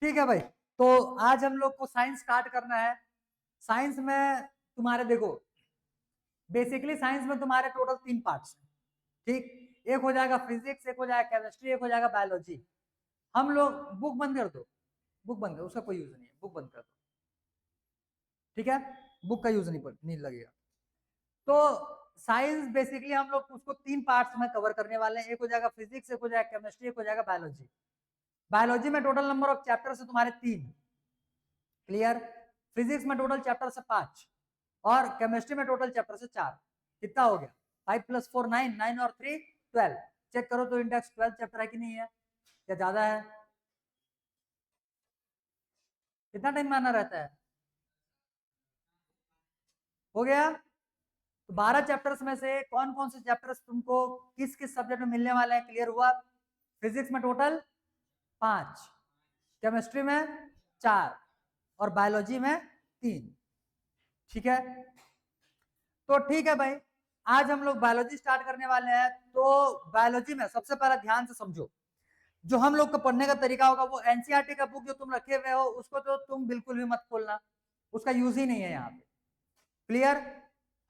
ठीक है भाई, तो आज हम लोग को साइंस स्टार्ट करना है। साइंस में तुम्हारे देखो, बेसिकली साइंस में तुम्हारे टोटल 3 पार्ट्स हैं। ठीक, एक हो जाएगा फिजिक्स, एक हो जाएगा केमिस्ट्री, एक हो जाएगा बायोलॉजी। हम लोग बुक बंद कर दो, बुक बंद कर, उसका कोई यूज नहीं है, बुक बंद कर दो। ठीक है, बुक का यूज नहीं लगेगा। तो साइंस बेसिकली हम लोग उसको 3 पार्ट्स में कवर करने वाले हैं। एक हो जाएगा फिजिक्स, एक हो जाएगा केमिस्ट्री, एक हो जाएगा बायोलॉजी। बायोलॉजी में टोटल नंबर ऑफ चैप्टर है तुम्हारे 3। क्लियर? फिजिक्स में टोटल चैप्टर से 5 और केमिस्ट्री में टोटल चैप्टर से 4। कितना हो गया? 5 + 4 9, 9 और 3 12। चेक करो तो इंडेक्स 12 चैप्टर है कि नहीं है, या ज्यादा है? कितना टाइम माना रहता है? हो गया। तो 12 चैप्टर्स में से कौन कौन से चैप्टर्स तुमको किस किस सब्जेक्ट में मिलने वाले हैं, क्लियर हुआ? फिजिक्स में टोटल 5, केमिस्ट्री में 4 और बायोलॉजी में 3। ठीक है, तो ठीक है भाई, आज हम लोग बायोलॉजी स्टार्ट करने वाले हैं। तो बायोलॉजी में सबसे पहला ध्यान से समझो, जो हम लोग को पढ़ने का तरीका होगा वो एनसीईआरटी का बुक जो तुम रखे हुए हो उसको तो तुम बिल्कुल भी मत खोलना, उसका यूज ही नहीं है यहाँ पे। क्लियर?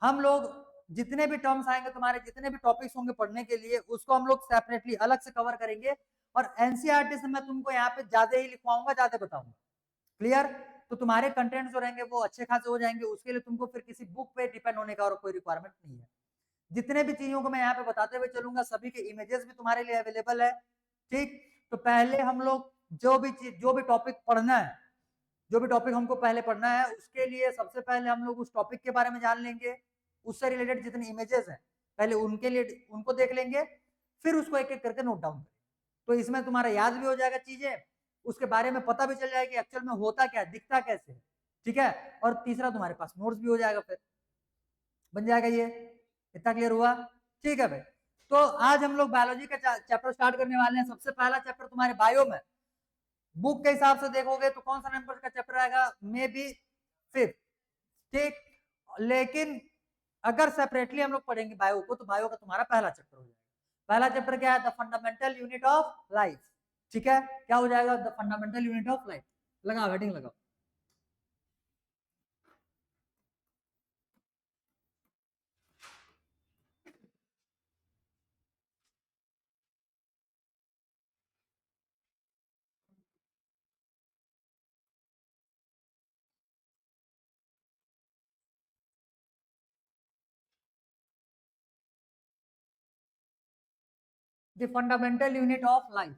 हम लोग जितने भी टर्म्स आएंगे, तुम्हारे जितने भी टॉपिक्स होंगे पढ़ने के लिए, उसको हम लोग सेपरेटली अलग से कवर करेंगे। और एनसीईआरटी से मैं तुमको यहाँ पे ज्यादा ही लिखवाऊंगा, ज्यादा बताऊंगा। क्लियर? तो तुम्हारे कंटेंट जो रहेंगे वो अच्छे खासे हो जाएंगे। उसके लिए तुमको फिर किसी बुक पे डिपेंड होने का और कोई रिक्वायरमेंट नहीं है। जितने भी चीजों को मैं यहाँ पे बताते हुए चलूंगा, सभी के इमेजेस भी तुम्हारे लिए अवेलेबल है। ठीक, तो पहले हम लोग जो भी टॉपिक पढ़ना है, जो भी टॉपिक हमको पहले पढ़ना है, उसके लिए सबसे पहले हम लोग उस टॉपिक के बारे में जान लेंगे। उससे रिलेटेड जितने इमेजेस हैं पहले उनके लिए उनको देख लेंगे, फिर उसको एक एक करके नोट डाउन करेंगे। तो इसमें तुम्हारा याद भी हो जाएगा चीजें, उसके बारे में पता भी चल जाएगा कि एक्चुअल में होता क्या है, दिखता कैसे है। ठीक है, और तीसरा तुम्हारे पास नोट्स भी हो जाएगा, फिर बन जाएगा ये। इतना क्लियर हुआ? ठीक है भाई, तो आज हम लोग बायोलॉजी का चैप्टर स्टार्ट करने वाले हैं। सबसे पहला चैप्टर तुम्हारे बायो में, बुक के हिसाब से देखोगे तो कौन सा नंबर का चैप्टर आएगा? May be 5th। ठीक, लेकिन अगर सेपरेटली हम लोग पढ़ेंगे बायो को, तो बायो का तुम्हारा पहला चैप्टर हो जाएगा। पहला चैप्टर क्या है? The fundamental unit of life. ठीक है, क्या हो जाएगा? The fundamental unit of life. लगाओ हेडिंग लगाओ। The fundamental unit of life.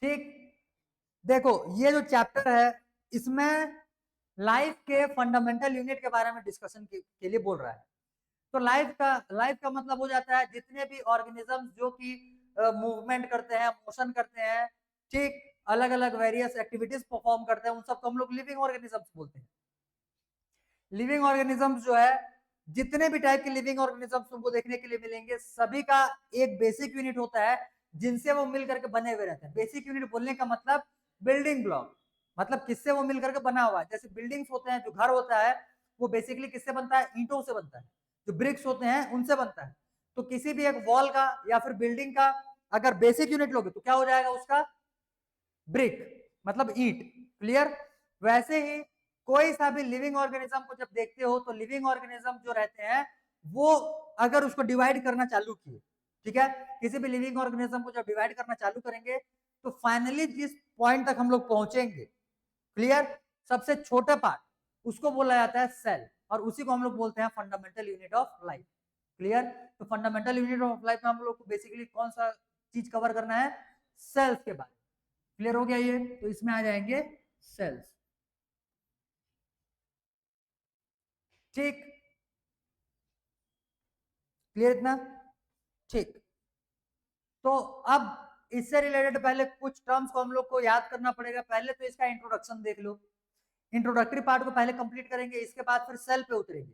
ठीक, देखो ये जो चैप्टर है इसमें लाइफ के फंडामेंटल यूनिट के बारे में डिस्कशन के लिए बोल रहा है। तो लाइफ का मतलब हो जाता है जितने भी ऑर्गेनिजम्स जो कि मूवमेंट करते हैं, मोशन करते हैं, ठीक, अलग अलग वेरियस एक्टिविटीज परफॉर्म करते हैं, उन सबको हम लोग लिविंग ऑर्गेनिजम्स बोलते हैं। लिविंग ऑर्गेनिजम्स जो है, जितने भी टाइप के लिविंग ऑर्गेनिजम्स तुमको देखने के लिए मिलेंगे, सभी का एक बेसिक यूनिट होता है जिनसे वो मिल करके बने हुए रहते हैं। बेसिक यूनिट बोलने का मतलब बिल्डिंग ब्लॉक, मतलब किससे वो मिल करके बना हुआ है। जैसे बिल्डिंग्स होते हैं, जो घर होता है वो बेसिकली किससे बनता है? ईंटों से बनता है। जो ब्रिक्स होते हैं उनसे बनता है। तो किसी भी एक वॉल का या फिर बिल्डिंग का अगर बेसिक यूनिट लोगे तो क्या हो जाएगा उसका? ब्रिक, मतलब ईंट। क्लियर? वैसे ही कोई सा भी लिविंग ऑर्गेनिज्म को जब देखते हो तो लिविंग ऑर्गेनिज्म जो रहते हैं वो अगर उसको डिवाइड करना चालू किए, ठीक है, किसी भी लिविंग ऑर्गेनिज्म को जब डिवाइड करना चालू करेंगे तो फाइनली जिस पॉइंट तक हम लोग पहुंचेंगे, क्लियर, सबसे छोटा पार्ट, उसको बोला जाता है सेल, और उसी को हम लोग बोलते हैं fundamental unit of life. Clear? तो फंडामेंटल यूनिट ऑफ लाइफ में हम लोग को बेसिकली कौन सा चीज कवर करना है? सेल्स के बारे में। क्लियर हो गया ये? तो इसमें आ जाएंगे सेल्स। ठीक, क्लियर इतना? ठीक, तो अब इससे रिलेटेड पहले कुछ टर्म्स को हम लोग को याद करना पड़ेगा। पहले तो इसका इंट्रोडक्शन देख लो, इंट्रोडक्टरी पार्ट को पहले कंप्लीट करेंगे, इसके बाद फिर सेल पे उतरेंगे।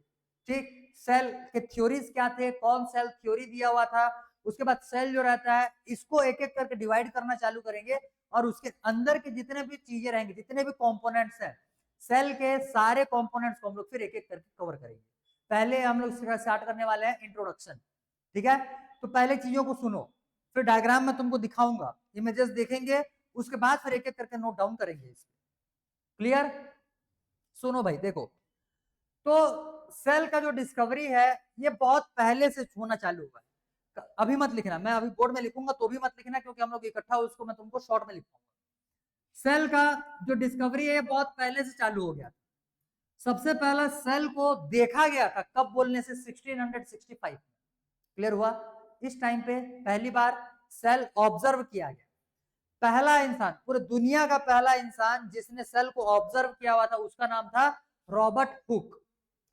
ठीक, सेल के थ्योरीज क्या थे, कौन सेल थ्योरी दिया हुआ था, उसके बाद सेल जो रहता है इसको एक एक करके डिवाइड करना चालू करेंगे, और उसके अंदर के जितने भी चीजें रहेंगी, जितने भी कंपोनेंट्स हैं सेल के, सारे कंपोनेंट्स को हम लोग फिर एक एक करके कवर करेंगे। पहले हम लोग स्टार्ट करने वाले हैं इंट्रोडक्शन। ठीक है, तो पहले चीजों को सुनो। फिर डायग्राम में तुमको दिखाऊंगा, इमेजेस देखेंगे, उसके बाद फिर एक एक करके नोट डाउन करेंगे। क्लियर? सुनो भाई, देखो, तो सेल का जो डिस्कवरी है ये बहुत पहले से होना चालू हुआ है। अभी मत लिखना, मैं अभी बोर्ड में लिखूंगा तो भी मत लिखना, क्योंकि हम लोग इकट्ठा उसको मैं तुमको शॉर्ट में लिखूंगा। सेल का जो डिस्कवरी है ये बहुत पहले से चालू हो गया। सबसे पहला सेल को देखा गया था कब बोलने से? 1665। क्लियर हुआ? इस टाइम पे पहली बार सेल ऑब्जर्व किया गया। पहला इंसान, पूरे दुनिया का पहला इंसान जिसने सेल को ऑब्जर्व किया हुआ था, उसका नाम था रॉबर्ट हुक।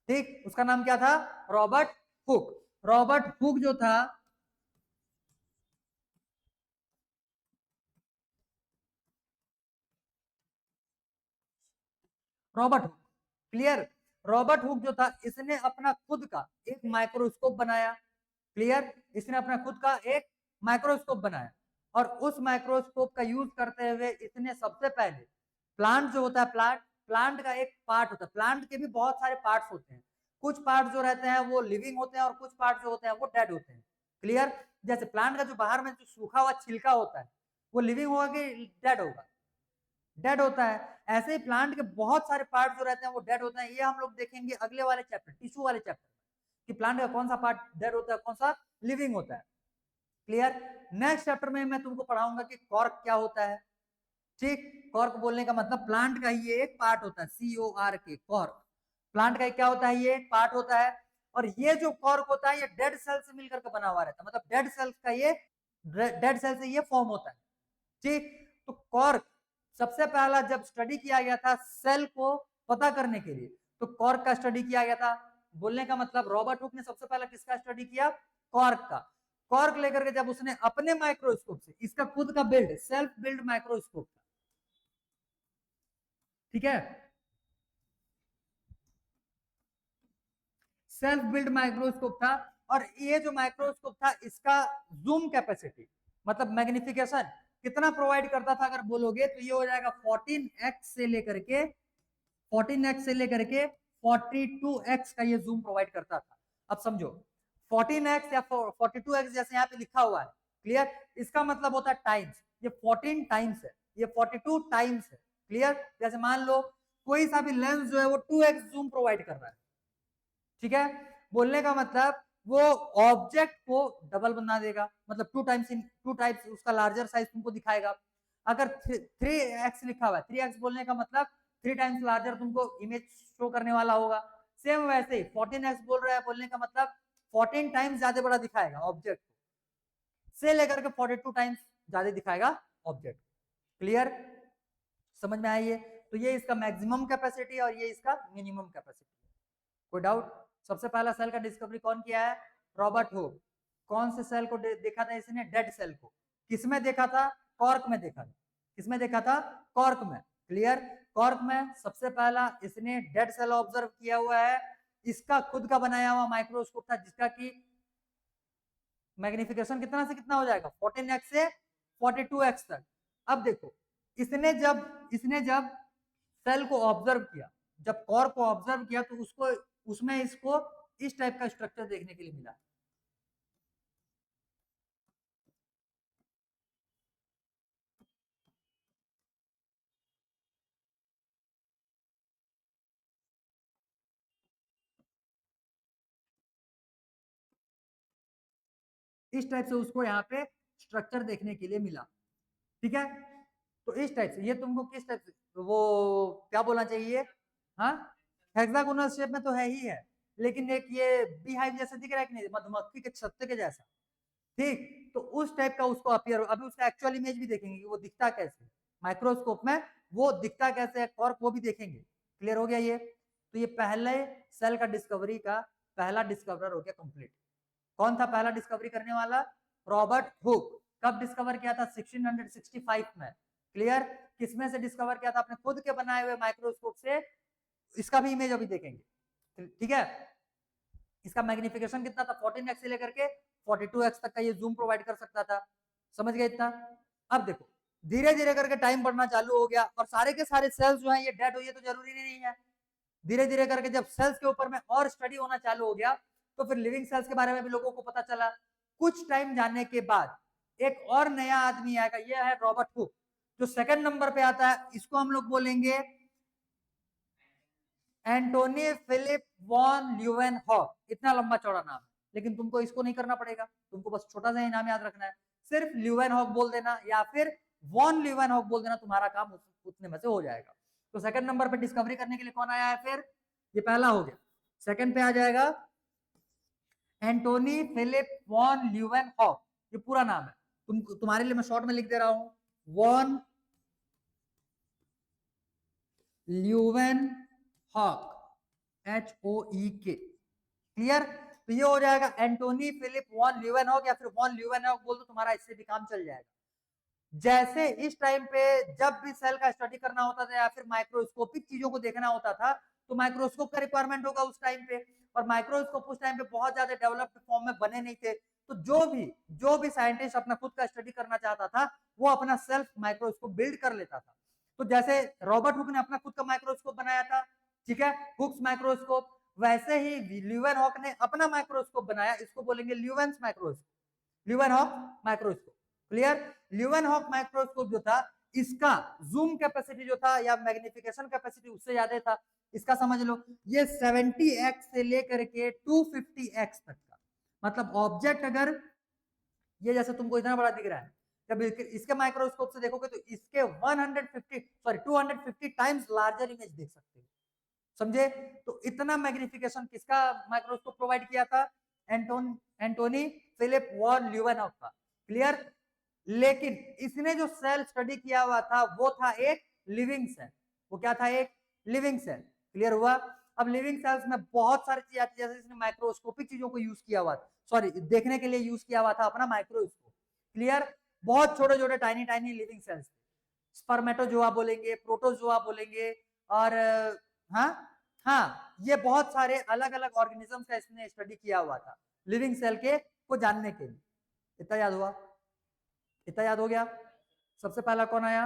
ठीक, उसका नाम क्या था? Robert Hooke. रॉबर्ट हुक जो था, Robert Hooke, clear? Robert Hooke जो था, इसने अपना खुद का एक माइक्रोस्कोप बनाया। क्लियर? इसने अपना खुद का एक माइक्रोस्कोप बनाया, और उस माइक्रोस्कोप का यूज करते हुए इसने सबसे पहले प्लांट जो होता है, प्लांट का एक पार्ट होता है, प्लांट के भी बहुत सारे पार्ट्स होते हैं, कुछ पार्ट जो रहते हैं वो लिविंग होते हैं और कुछ पार्ट जो होते हैं वो डेड होते हैं। क्लियर? जैसे प्लांट का जो बाहर में जो सूखा हुआ छिलका होता है वो लिविंग होगा कि डेड होगा? डेड होता है। ऐसे ही प्लांट के बहुत सारे पार्ट जो रहते हैं वो डेड होते हैं। ये हम लोग देखेंगे अगले वाले चैप्टर, टिश्यू वाले चैप्टर, कि प्लांट का कौन सा पार्ट डेड होता है, कौन सा लिविंग होता है। क्लियर? नेक्स्ट चैप्टर में मैं तुमको पढ़ाऊंगा कि कॉर्क क्या होता है। ठीक, कॉर्क बोलने का मतलब प्लांट का ही ये एक पार्ट होता है, CORK, कॉर्क। प्लांट का क्या होता है? ये एक पार्ट होता है। और ये जो कॉर्क होता है ये डेड सेल से मिलकर के बना हुआ रहता है, मतलब डेड सेल का ये, डेड सेल से ये फॉर्म होता है। ठीक, तो कॉर्क सबसे पहला जब स्टडी किया गया था सेल को पता करने के लिए, तो कॉर्क का स्टडी किया गया था। बोलने का मतलब रॉबर्ट हुक ने सबसे पहला किसका स्टडी किया? कॉर्क का। कॉर्क लेकर के जब उसने अपने माइक्रोस्कोप से, इसका खुद का बिल्ड, सेल्फ बिल्ड माइक्रोस्कोप था, ठीक है, सेल्फ बिल्ड माइक्रोस्कोप था। और ये जो माइक्रोस्कोप था इसका जूम कैपेसिटी, मतलब मैग्निफिकेशन कितना प्रोवाइड करता था, अगर बोलोगे तो ये हो जाएगा 14x से लेकर के 14x से लेकर के 42x का ये जूम प्रोवाइड करता था। अब समझो, 14x या 42x जैसे यहाँ पे लिखा हुआ है, क्लियर? इसका मतलब होता है टाइम्स। ये 14 टाइम्स है, ये 42 टाइम्स है। क्लियर? जैसे मान लो कोई सा भी लेंस जो है वो 2x जूम प्रोवाइड कर रहा है, ठीक है? बोलने का मतलब वो ऑब्जेक्ट को डबल बना देगा, मतलब 2 टाइम्स उसका लार्जर साइज तुमको दिखाएगा। अगर 3x लिखा हुआ है, 3x बोलने का मतलब 3 टाइम्स लार्जर तुमको इमेज शो करने वाला होगा। सेम वैसे ही 14x बोल रहा है, बोलने का मतलब 14 टाइम्स ज्यादा बड़ा दिखाएगा ऑब्जेक्ट से लेकर के 42 टाइम्स ज्यादा दिखाएगा ऑब्जेक्ट। क्लियर? समझ में आई? ये तो ये इसका मैक्सिमम कैपेसिटी और ये इसका मिनिमम कैपेसिटी। कोई डाउट? सबसे पहला सेल का डिस्कवरी कौन किया है? Robert Hooke. कौन से सेल को देखा था इसने? डेड सेल को। किसमें देखा था? कॉर्क में देखा था। किसमें देखा था? कॉर्क में। क्लियर? कॉर्क में सबसे पहला इसने डेड सेल ऑब्जर्व किया हुआ है। इसका खुद का बनाया हुआ माइक्रोस्कोप था, जिसका की मैग्निफिकेशन कितना से कितना हो जाएगा? 14x से 42x तक। अब देखो, इसने जब सेल को ऑब्जर्व किया, जब कॉर्क को ऑब्जर्व किया, तो उसमें इसको इस टाइप का स्ट्रक्चर देखने के लिए मिला। इस टाइप से उसको यहाँ पे स्ट्रक्चर देखने के लिए मिला, ठीक है? तो इस टाइप से ये तुमको किस टाइप से, वो क्या बोलना चाहिए, हाँ, हेक्सागोनल शेप में तो है ही है, लेकिन एक ये बी हाइव जैसा दिख रहा है कि नहीं, मधुमक्खी के छत्ते के जैसा। ठीक, तो उस टाइप का उसको अपीयर, अभी उसका एक्चुअल इमेज भी देखेंगे कि वो दिखता कैसे माइक्रोस्कोप में, वो दिखता कैसे है कॉर्क, वो भी देखेंगे। क्लियर हो गया ये? तो ये पहले सेल का डिस्कवरी का पहला डिस्कवरर हो गया कंप्लीट। कौन था पहला डिस्कवरी करने वाला? Robert Hooke. कब डिस्कवर किया था? 1665 में। क्लियर? किसमें से डिस्कवर किया था? अपने खुद के बनाए हुए माइक्रोस्कोप से। इसका भी इमेज अभी देखेंगे, ठीक है? इसका मैग्निफिकेशन कितना था? 14x से लेकर के 42x तक का ये जूम प्रोवाइड कर सकता था। समझ गए इतना? अब देखो, धीरे धीरे करके टाइम बढ़ना चालू हो गया, और सारे के सारे सेल्स जो है ये डेड हुई है तो जरूरी नहीं है। धीरे धीरे करके जब सेल्स के ऊपर में और स्टडी होना चालू हो गया, तो फिर लिविंग सेल्स के बारे में भी लोगों को पता चला। कुछ टाइम जाने के बाद एक और नया आदमी आएगा, ये है रॉबर्ट हुक। जो सेकंड नंबर पे आता है इसको हम लोग बोलेंगे एंटोनी फिलिप वॉन ल्यूवेनहॉक। इतना लंबा चौड़ा नाम है, लेकिन तुमको इसको नहीं करना पड़ेगा, तुमको बस छोटा सा ही नाम याद रखना है। सिर्फ ल्यूवेनहॉक बोल देना या फिर वॉन ल्यूवेनहॉक बोल देना, तुम्हारा काम उतने में से हो जाएगा। तो सेकंड नंबर पे डिस्कवरी करने के लिए कौन आया है फिर? ये पहला हो गया। सेकंड पे आ जाएगा एंटोनी फिलिप वॉन ल्यूवेनहॉक, ये पूरा नाम है। तुम्हारे लिए मैं शॉर्ट में लिख दे रहा हूं, वॉन ल्यूवेनहॉक, HOEK। क्लियर? तो ये हो जाएगा एंटोनी फिलिप वॉन ल्यूवेनहॉक या फिर वॉन ल्यूवेनहॉक बोल दो, तुम्हारा इससे भी काम चल जाएगा। जैसे इस टाइम पे जब भी सेल का स्टडी करना होता था या फिर माइक्रोस्कोपिक चीजों को देखना होता था, तो माइक्रोस्कोप का रिक्वायरमेंट होगा उस टाइम पे, और माइक्रोस्कोप उस टाइम पे बहुत ज्यादा डेवलप्ड फॉर्म में बने नहीं थे। तो जो भी साइंटिस्ट अपना खुद का स्टडी करना चाहता था, वो अपना सेल्फ माइक्रोस्कोप बिल्ड कर लेता था। तो जैसे रॉबर्ट हुक ने अपना खुद का माइक्रोस्कोप बनाया था, ठीक है, हुक्स माइक्रोस्कोप, वैसे ही ल्यूवेनहॉक ने अपना माइक्रोस्कोप बनाया, इसको बोलेंगे Leeuwen's microscope, Leeuwenhoek microscope. Clear? Leeuwenhoek microscope जो था, इसका जूम कैपेसिटी जो था या मैग्निफिकेशन कैपेसिटी उससे ज्यादा था। इसका समझ लो, ये 70x से लेकर के 250x तक का, मतलब ऑब्जेक्ट अगर ये जैसे तुमको इतना बड़ा दिख रहा है, जब इसके माइक्रोस्कोप से देखोगे तो इसके 250 टाइम्स लार्जर इमेज देख सकते हो। समझे? तो इतना मैग्निफिकेशन किसका माइक्रोस्कोप प्रोवाइड किया था? एंटोनी फिलिप वॉन ल्यूवेनहॉक का। क्लियर? लेकिन इसने जो सेल स्टडी किया हुआ था वो था एक लिविंग सेल। वो क्या था? एक लिविंग सेल। क्लियर हुआ? अब लिविंग सेल्स में बहुत सारी चीजें आती है, जैसे इसने माइक्रोस्कोपिक चीजों को यूज किया हुआ था, सॉरी देखने के लिए यूज किया हुआ था अपना माइक्रोस्कोप। क्लियर? बहुत छोटे छोटे tiny tiny living cells, spermatozoa बोलेंगे, प्रोटोजोआ बोलेंगे, और हाँ हाँ, ये बहुत सारे अलग अलग ऑर्गेनिजम्स का इसने स्टडी किया हुआ था लिविंग सेल के को जानने के लिए। इतना याद हुआ? इतना याद हो गया? सबसे पहला कौन आया?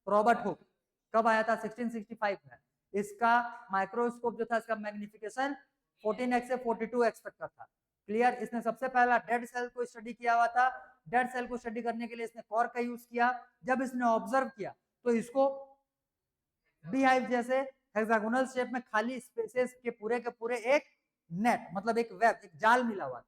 Robert Hooke. कब आया था? 1665 में। इसका माइक्रोस्कोप जो था, इसका मैग्निफिकेशन 14x से 42x तक का था। क्लियर? इसने सबसे पहला डेड सेल को स्टडी किया हुआ था। डेड सेल को स्टडी करने के लिए इसने कॉर्क का यूज किया। जब इसने ऑब्जर्व किया तो इसको बीहाइव जैसे हेक्सागोनल शेप में खाली स्पेसेस के पूरे एक नेट, मतलब एक वेब, एक जाल मिला हुआ था।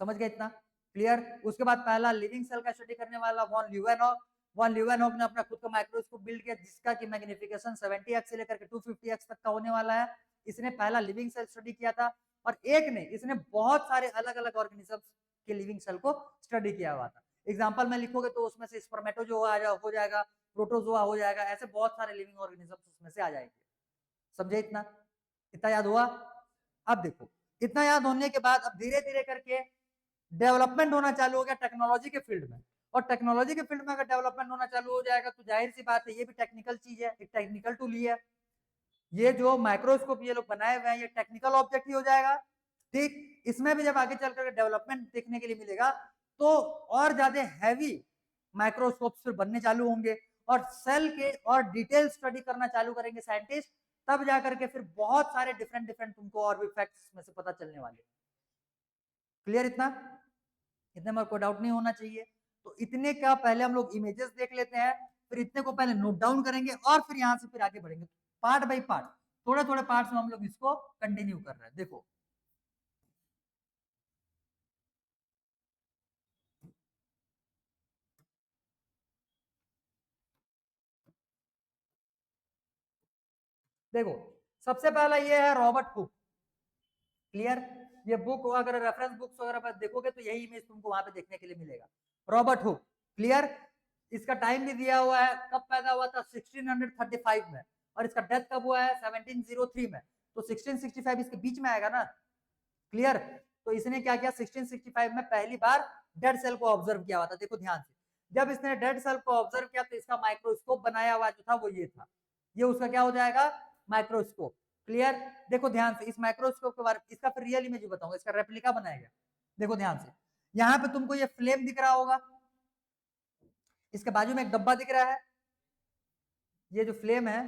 समझ गए इतना? क्लियर? उसके बाद पहला लिविंग सेल का स्टडी करने वाला वॉन ल्यूवेनहॉक ने अपना खुद का माइक्रोस्कोप बिल्ड किया, जिसका की मैग्निफिकेशन 70x से लेकर के 250x तक का होने वाला है। इसने पहला लिविंग सेल स्टडी किया था। और एक ने इसने बहुत सारे अलग अलग ऑर्गेनिजम्स के लिविंग सेल को स्टडी किया हुआ था। एग्जाम्पल में लिखोगे तो उसमें से स्पर्मेटोजोआ हो जाएगा, प्रोटोजोआ हो जाएगा, ऐसे बहुत सारे लिविंग ऑर्गेनिजम्स उसमें से आ जाएंगे। समझे इतना? इतना याद हुआ? अब देखो, इतना याद होने के बाद अब धीरे धीरे करके डेवलपमेंट होना चालू हो गया टेक्नोलॉजी के फील्ड में। और टेक्नोलॉजी के फील्ड में अगर डेवलपमेंट होना चालू हो जाएगा तो जाहिर सी बात है, ये भी टेक्निकल चीज है, एक टेक्निकल टूल ही है। ये जो माइक्रोस्कोप ये लोग बनाए हुए हैं, ये टेक्निकल ऑब्जेक्ट ही हो जाएगा। ठीक? इसमें भी जब आगे चलकर डेवलपमेंट देखने के लिए मिलेगा तो और ज्यादा हैवी माइक्रोस्कोप फिर बनने चालू होंगे, और सेल के और डिटेल स्टडी करना चालू करेंगे साइंटिस्ट। तब जाकर के फिर बहुत सारे डिफरेंट डिफरेंट तुमको और भी फैक्ट्स में से पता चलने वाले। क्लियर? इतना इतने में कोई डाउट नहीं होना चाहिए। तो इतने का पहले हम लोग इमेजेस देख लेते हैं, फिर इतने को पहले नोट डाउन करेंगे और फिर यहाँ से फिर आगे बढ़ेंगे पार्ट बाय पार्ट, थोड़े थोड़े पार्ट्स में हम लोग इसको कंटिन्यू कर रहे हैं। देखो, देखो सबसे पहला ये है रॉबर्ट हुक। क्लियर? ये बुक अगर रेफरेंस बुक्स वगैरह पर देखोगे तो यही इमेज तुमको वहां पे देखने के लिए मिलेगा, रॉबर्ट हुक। क्लियर? इसका टाइम भी दिया हुआ है, कब पैदा हुआ था? 1635 में, और इसका डेथ कब हुआ है? 1703 में। तो 1665 इसके बीच में आएगा ना। क्लियर? तो इसने क्या किया? 1665 में पहली बार डेड सेल को ऑब्जर्व किया हुआ था। देखो ध्यान से, जब इसने डेड सेल को ऑब्जर्व किया तो इसका माइक्रोस्कोप बनाया हुआ जो था वो ये था, ये उसका क्या हो जाएगा? माइक्रोस्कोप। क्लियर? देखो ध्यान से, इस माइक्रोस्कोप के बारे में इसका फिर रियल इमेज बताऊंगा, इसका रेप्लिका बनाया गया। देखो ध्यान से, यहाँ पे तुमको ये फ्लेम दिख रहा होगा, इसके बाजू में एक डब्बा दिख रहा है, ये जो फ्लेम है,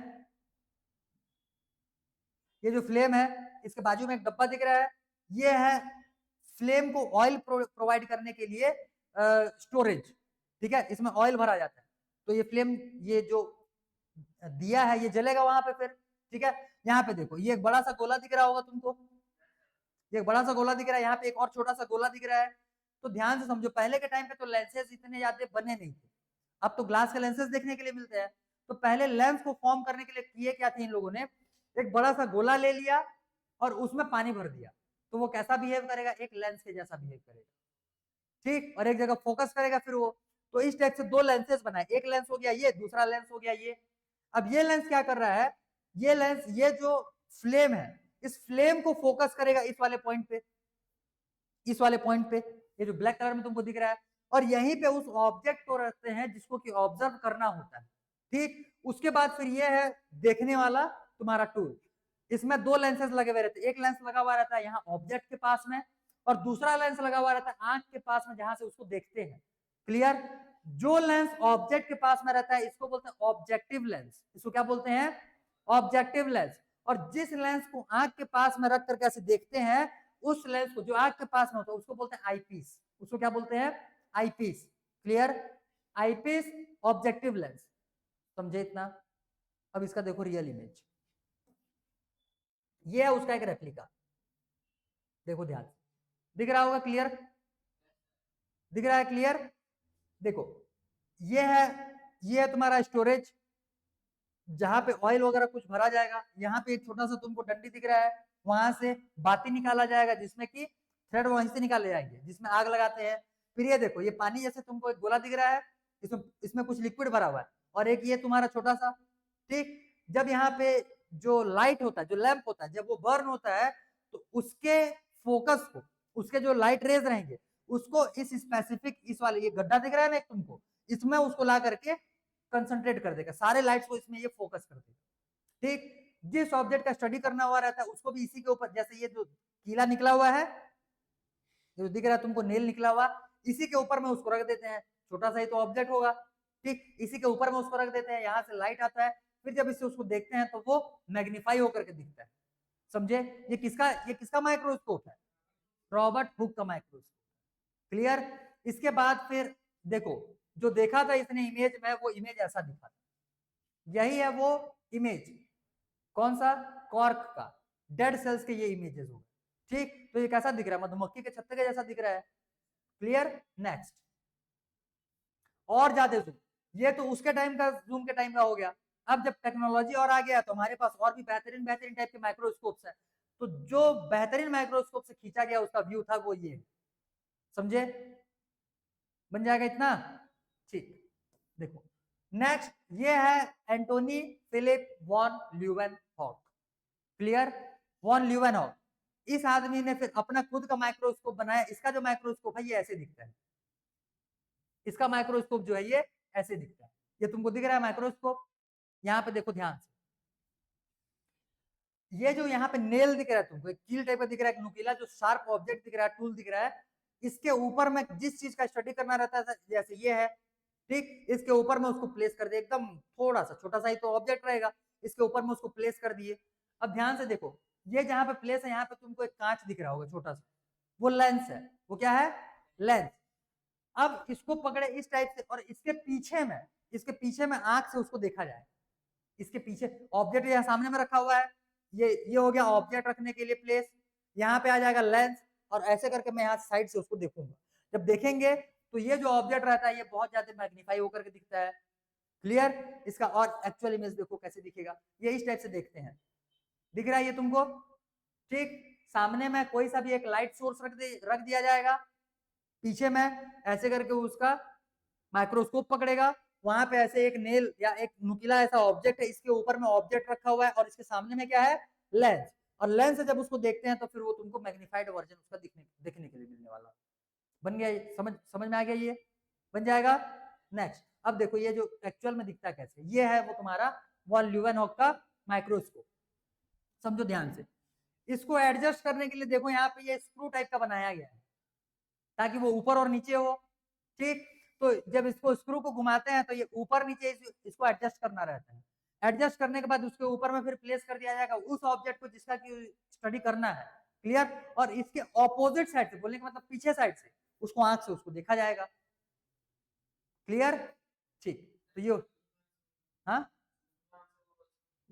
ये जो फ्लेम है इसके बाजू में एक डब्बा दिख रहा है, ये है फ्लेम को ऑयल प्रोवाइड करने के लिए स्टोरेज, ठीक है, इसमें ऑयल भरा जाता है, तो ये फ्लेम, ये जो दिया है ये जलेगा वहां पे फिर, ठीक है। यहाँ पे देखो ये एक बड़ा सा गोला दिख रहा होगा तुमको, ये एक बड़ा सा गोला दिख रहा है, यहाँ पे एक और छोटा सा गोला दिख रहा है। तो ध्यान से समझो, पहले के टाइम पे तो लेंसेज इतने ज्यादा बने नहीं थे, अब तो ग्लास के लेंसेज देखने के लिए मिलते हैं। तो पहले लेंस को फॉर्म करने के लिए किए क्या थे इन लोगों ने, एक बड़ा सा गोला ले लिया और उसमें पानी भर दिया, तो वो कैसा बिहेव करेगा, एक लेंस के जैसा बिहेव करेगा, ठीक, और एक जगह फोकस करेगा फिर वो। तो इस टाइप से दो लेंसेज बनाए, एक लेंस हो गया ये, दूसरा लेंस हो गया ये। अब ये लेंस क्या कर रहा है, ये लेंस, ये जो फ्लेम है, इस फ्लेम को फोकस करेगा इस वाले पॉइंट पे, इस वाले पॉइंट पे, ये जो ब्लैक कलर में तुमको दिख रहा है, और यहीं पे उस ऑब्जेक्ट को रखते हैं जिसको कि ऑब्जर्व करना होता है, ठीक। उसके बाद फिर ये है देखने वाला तुम्हारा टूल, इसमें दो लेंसेज लगे हुए रहते हैं, एक लेंस लगा हुआ रहता है यहाँ ऑब्जेक्ट के पास में, और दूसरा लेंस लगा हुआ रहता है आंख के पास में जहां से उसको देखते हैं, क्लियर। जो लेंस ऑब्जेक्ट के पास में रहता है इसको बोलते हैं ऑब्जेक्टिव लेंस, इसको क्या बोलते हैं, ऑब्जेक्टिव लेंस। और जिस लेंस को आंख के पास में रख करके ऐसे देखते हैं, उस लेंस को जो आंख के पास में होता है उसको बोलते हैं आईपीस, उसको क्या बोलते हैं, eyepiece, clear, eyepiece, objective lens, समझे इतना। अब इसका देखो रियल इमेज, ये है उसका एक रेप्लिका, देखो ध्यान से, दिख रहा होगा, क्लियर दिख रहा है, क्लियर। देखो ये है तुम्हारा स्टोरेज, जहां पे ऑयल वगैरह कुछ भरा जाएगा, यहाँ पे एक छोटा सा तुमको डंडी दिख रहा है, वहां से बाती निकाला जाएगा जिसमें कि थ्रेड वहीं से निकाले जाएंगे जिसमें आग लगाते हैं। फिर ये देखो ये पानी जैसे तुमको एक गोला दिख रहा है, इसमें कुछ लिक्विड भरा हुआ है, और एक ये तुम्हारा छोटा सा, ठीक। जब यहाँ पे जो लाइट होता है, जो लैंप होता है, जब वो बर्न होता है तो उसके फोकस को, उसके जो लाइट रेज रहेंगे उसको इस स्पेसिफिक, इस वाले ये गड्ढा दिख रहा है ना एक तुमको, इसमें उसको ला करके कंसंट्रेट कर देगा, सारे लाइट्स को इसमें ये फोकस कर देगा, ठीक। जिस ऑब्जेक्ट का स्टडी करना हुआ रहता है उसको भी इसी के ऊपर, जैसे ये जो कीला निकला हुआ है, जो दिख रहा है तुमको नेल निकला हुआ, इसी के ऊपर में उसको रख देते हैं, छोटा सा ही तो ऑब्जेक्ट होगा, ठीक, इसी के ऊपर में उसको रख देते हैं, यहाँ से लाइट आता है, फिर जब इससे उसको देखते हैं तो वो मैग्नीफाई होकर के दिखता है, समझे। ये किसका माइक्रोस्कोप है, रॉबर्ट हुक का माइक्रोस्कोप, क्लियर। इसके बाद फिर देखो जो देखा था इसने इमेज में, वो इमेज ऐसा दिखा था, यही है वो इमेज, कौन सा, कॉर्क का, डेड सेल्स के ये इमेजेस हो, ठीक। तो ये कैसा दिख रहा है, मधुमक्खी के छत्ते के जैसा दिख रहा है, क्लियर। नेक्स्ट, और ज्यादा जूम, ये तो उसके टाइम का, जूम के टाइम का हो गया। अब जब टेक्नोलॉजी और आ गया तो हमारे पास और भी बेहतरीन बेहतरीन टाइप के माइक्रोस्कोप्स है, तो जो बेहतरीन माइक्रोस्कोप से खींचा गया उसका व्यू था वो ये, समझे, बन जाएगा इतना, ठीक। देखो नेक्स्ट, ये है Antonie Philip von Leeuwenhoek, clear, von Leeuwenhoek. इस आदमी ने फिर अपना खुद का माइक्रोस्कोप बनाया, इसका जो माइक्रोस्कोप है ये ऐसे दिखता है, इसका माइक्रोस्कोप जो है ये ऐसे दिखता है, ये तुमको दिख रहा है माइक्रोस्कोप, यहाँ पे देखो ध्यान से, ये जो यहाँ पे नेल दिख रहा है तुमको, एक कील टाइप का दिख रहा है, नुकीला जो शार्प ऑब्जेक्ट दिख रहा है, टूल दिख रहा है, इसके ऊपर में जिस चीज का स्टडी करना रहता है, जैसे ये है, ठीक, इसके ऊपर में उसको प्लेस कर दे, एकदम थोड़ा सा छोटा सा ही तो ऑब्जेक्ट रहेगा, इसके ऊपर में उसको प्लेस कर दिए। अब ध्यान से देखो, ये जहाँ पे प्लेस है यहाँ पे तुमको एक कांच दिख रहा होगा छोटा सा, वो लेंस है, वो क्या है, लेंस। अब इसको पकड़े इस टाइप से, और इसके पीछे में आंख से उसको देखा जाए, इसके पीछे ऑब्जेक्ट यहाँ सामने में रखा हुआ है, ये हो गया ऑब्जेक्ट रखने के लिए प्लेस, यहाँ पे आ जाएगा लेंस, और ऐसे करके मैं यहाँ साइड से उसको देखूंगा, जब देखेंगे तो ये जो ऑब्जेक्ट रहता है ये बहुत ज्यादा मैग्नीफाई होकर के दिखता है, क्लियर। इसका और एक्चुअल इमेज देखो कैसे दिखेगा, ये इस टाइप से देखते हैं, दिख रहा है ये तुमको, ठीक। सामने में कोई सा भी एक लाइट सोर्स रख दिया जाएगा, पीछे में ऐसे करके उसका माइक्रोस्कोप पकड़ेगा, वहां पे ऐसे एक नेल या एक नुकीला ऐसा ऑब्जेक्ट है, इसके ऊपर में ऑब्जेक्ट रखा हुआ है, और इसके सामने में क्या है, लेंस, और लेंस से जब उसको देखते हैं तो फिर वो तुमको मैग्नीफाइड वर्जन उसका देखने के लिए मिलने वाला, बन गया, समझ में आ गया, ये बन जाएगा। नेक्स्ट, अब देखो ये जो एक्चुअल में दिखता कैसे, ये है वो तुम्हारा वॉन ल्यूवेनहॉक का माइक्रोस्कोप, समझो ध्यान से। इसको एडजस्ट करने के लिए देखो यहाँ पे ये स्क्रू टाइप का बनाया गया है ताकि वो ऊपर और नीचे हो, ठीक। तो जब इसको स्क्रू को घुमाते हैं तो ये ऊपर नीचे इसको एडजस्ट करना रहता है, एडजस्ट करने के बाद उसके ऊपर में फिर प्लेस कर दिया जाएगा उस ऑब्जेक्ट को जिसका की स्टडी करना है, क्लियर। और इसके ऑपोजिट साइड से, बोलने का मतलब पीछे साइड से, उसको आंख से उसको देखा जाएगा, क्लियर? ठीक, तो ये हाँ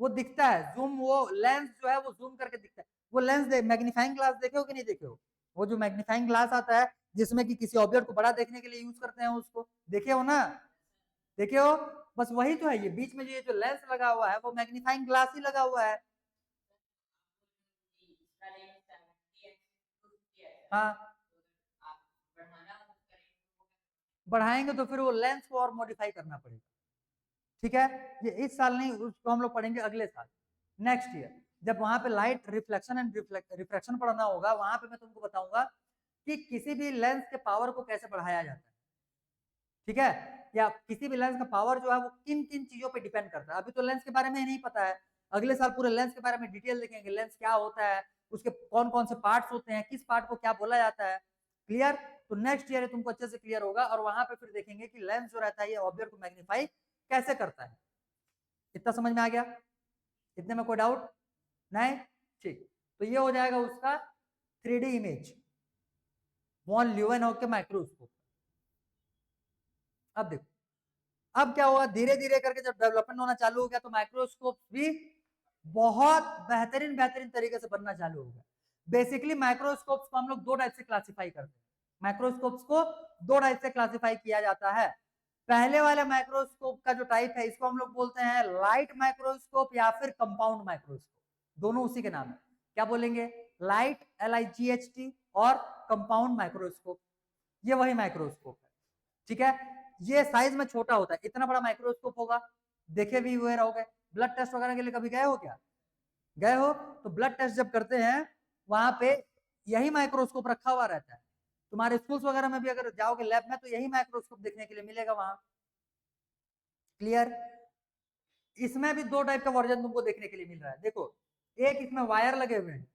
वो दिखता है जूम, वो लेंस जो है वो जूम करके दिखता है। वो लेंस मैग्नीफाइंग ग्लास देखे हो कि नहीं देखे हो? वो जो मैग्नीफाइंग ग्लास आता है जिसमें कि किसी ऑब्जेक्ट को बड़ा देखने के लिए यूज करते हैं, उसको देखे हो ना? देखे हो? बस वही तो है, ये बीच में ये जो लेंस लगा हुआ है वो मैग्नीफाइंग ग्लास ही लगा हुआ है। हाँ, बढ़ाएंगे तो फिर वो लेंस को और मॉडिफाई करना पड़ेगा। ठीक है, ये इस साल नहीं, उसको हम लोग पढ़ेंगे अगले साल, नेक्स्ट ईयर, जब वहां पे लाइट रिफ्लेक्शन एंड रिफ्रैक्शन पढ़ना होगा, वहां पे मैं तुमको बताऊंगा कि किसी भी लेंस के पावर को कैसे बढ़ाया जाता है। ठीक है, या किसी भी लेंस का पावर जो है वो किन किन चीजों पे डिपेंड करता है। अभी तो लेंस के बारे में नहीं पता है, अगले साल पूरे लेंस के बारे में डिटेल देखेंगे, लेंस क्या होता है, उसके कौन कौन से पार्ट्स होते हैं, किस पार्ट को क्या बोला जाता है। क्लियर? तो नेक्स्ट ईयर तुमको अच्छे से क्लियर होगा, और वहां पे फिर देखेंगे कि लेंस जो रहता है ये ऑब्जेक्ट को मैग्नीफाई कैसे करता है। इतना समझ में आ गया? इतने में कोई डाउट नहीं? ठीक, तो ये हो जाएगा उसका 3D इमेज वॉन ल्यूवेनहॉक के माइक्रोस्कोप। अब देखो, अब क्या हुआ, धीरे धीरे करके जब डेवलपमेंट होना चालू हो गया तो माइक्रोस्कोप भी बहुत बेहतरीन बेहतरीन तरीके से बनना चालू हो गया। बेसिकली माइक्रोस्कोप्स को हम लोग दो टाइप से क्लासिफाई करते हैं, माइक्रोस्कोप्स को दो टाइप से क्लासिफाई किया जाता है। पहले वाले माइक्रोस्कोप का जो टाइप है इसको हम लोग बोलते हैं लाइट माइक्रोस्कोप या फिर कंपाउंड माइक्रोस्कोप, दोनों उसी के नाम है। क्या बोलेंगे? लाइट, LIGHT, और कंपाउंड माइक्रोस्कोप, ये वही माइक्रोस्कोप है। ठीक है, ये साइज में छोटा होता है, इतना बड़ा माइक्रोस्कोप होगा, देखे भी हुए रहोगे। ब्लड टेस्ट वगैरह के लिए कभी गए हो क्या? गए हो? तो ब्लड टेस्ट जब करते हैं वहां पे यही माइक्रोस्कोप रखा हुआ रहता है। तुम्हारे स्कूल्स वगैरह में भी अगर जाओगे लैब में तो यही माइक्रोस्कोप देखने के लिए मिलेगा वहां। क्लियर? इसमें भी दो टाइप का वर्जन तुमको देखने के लिए मिल रहा है। देखो, एक इसमें वायर लगे हुए हैं।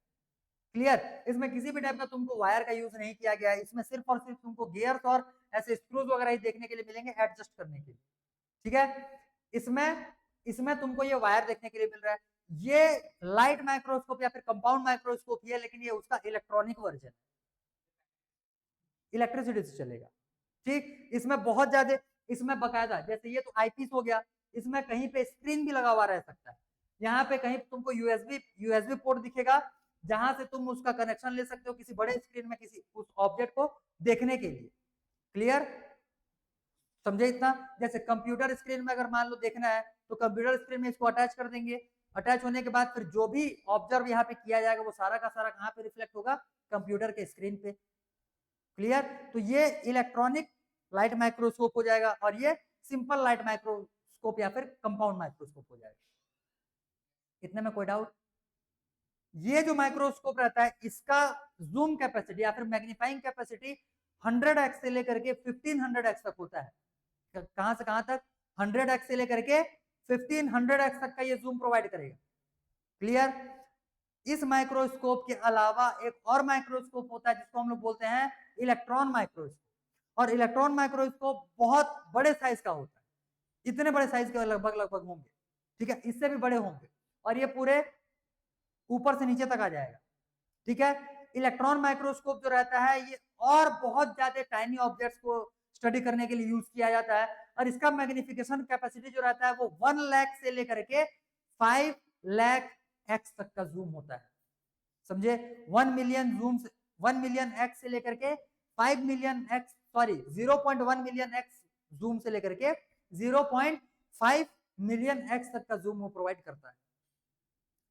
क्लियर? इसमें किसी भी टाइप का तुमको वायर का यूज नहीं किया गया है, इसमें सिर्फ और सिर्फ तुमको गियर्स और ऐसे स्क्रूज वगैरह ही देखने के लिए मिलेंगे एडजस्ट करने के लिए। ठीक है, इसमें इसमें तुमको ये वायर देखने के लिए मिल रहा है। ये लाइट माइक्रोस्कोप या फिर कंपाउंड माइक्रोस्कोप ही है, लेकिन ये उसका इलेक्ट्रॉनिक वर्जन, इलेक्ट्रिसिटी से चलेगा। ठीक, इसमें बहुत ज्यादा, इसमें बकायदा, जैसे ये तो आईपीस हो गया, इसमें कहीं पे स्क्रीन भी लगा हुआ रह सकता है। यहाँ पे कहीं तुमको यूएसबी पोर्ट दिखेगा जहां से तुम उसका कनेक्शन ले सकते हो किसी बड़े स्क्रीन में किसी उस ऑब्जेक्ट को देखने के लिए। क्लियर? समझे इतना? जैसे कंप्यूटर स्क्रीन में अगर मान लो देखना है तो कंप्यूटर स्क्रीन में इसको अटैच कर देंगे, अटैच होने के बाद फिर जो भी ऑब्जर्व यहाँ पे किया जाएगा वो सारा का सारा कहाँ पे रिफ्लेक्ट होगा? कंप्यूटर के स्क्रीन पे। क्लियर? तो ये इलेक्ट्रॉनिक लाइट माइक्रोस्कोप हो जाएगा और ये सिंपल लाइट माइक्रोस्कोप या फिर कंपाउंड माइक्रोस्कोप हो जाएगा। इतने में कोई डाउट? ये जो माइक्रोस्कोप रहता है इसका जूम कैपेसिटी या फिर मैग्नीफाइंग कैपेसिटी 100x से लेकर के 1500x तक होता है। कहां से कहां तक? 100x से लेकर के 1500x तक का ये जूम प्रोवाइड करेगा। क्लियर? इस माइक्रोस्कोप के अलावा एक और माइक्रोस्कोप होता है जिसको हम लोग बोलते हैं इलेक्ट्रॉन माइक्रोस्कोप, और इलेक्ट्रॉन माइक्रोस्कोप बहुत बड़े साइज का होता है, इतने बड़े साइज के लगभग लगभग होंगे। ठीक है, इससे भी बड़े होंगे, और ये पूरे ऊपर से नीचे तक आ जाएगा। ठीक है, इलेक्ट्रॉन माइक्रोस्कोप जो रहता है ये और बहुत ज्यादा टाइनी ऑब्जेक्ट्स को स्टडी करने के लिए यूज किया जाता है, और इसका मैग्निफिकेशन कैपेसिटी जो रहता है वो 1 लाख से लेकर के 5 लाख एक्स तक का जूम होता है। समझे? 1 मिलियन जूम, 1 मिलियन एक्स से लेकर के 5 million x, sorry 0.1 million x zoom से लेकर के 0.5 मिलियन एक्स तक का जूम वो प्रोवाइड करता है।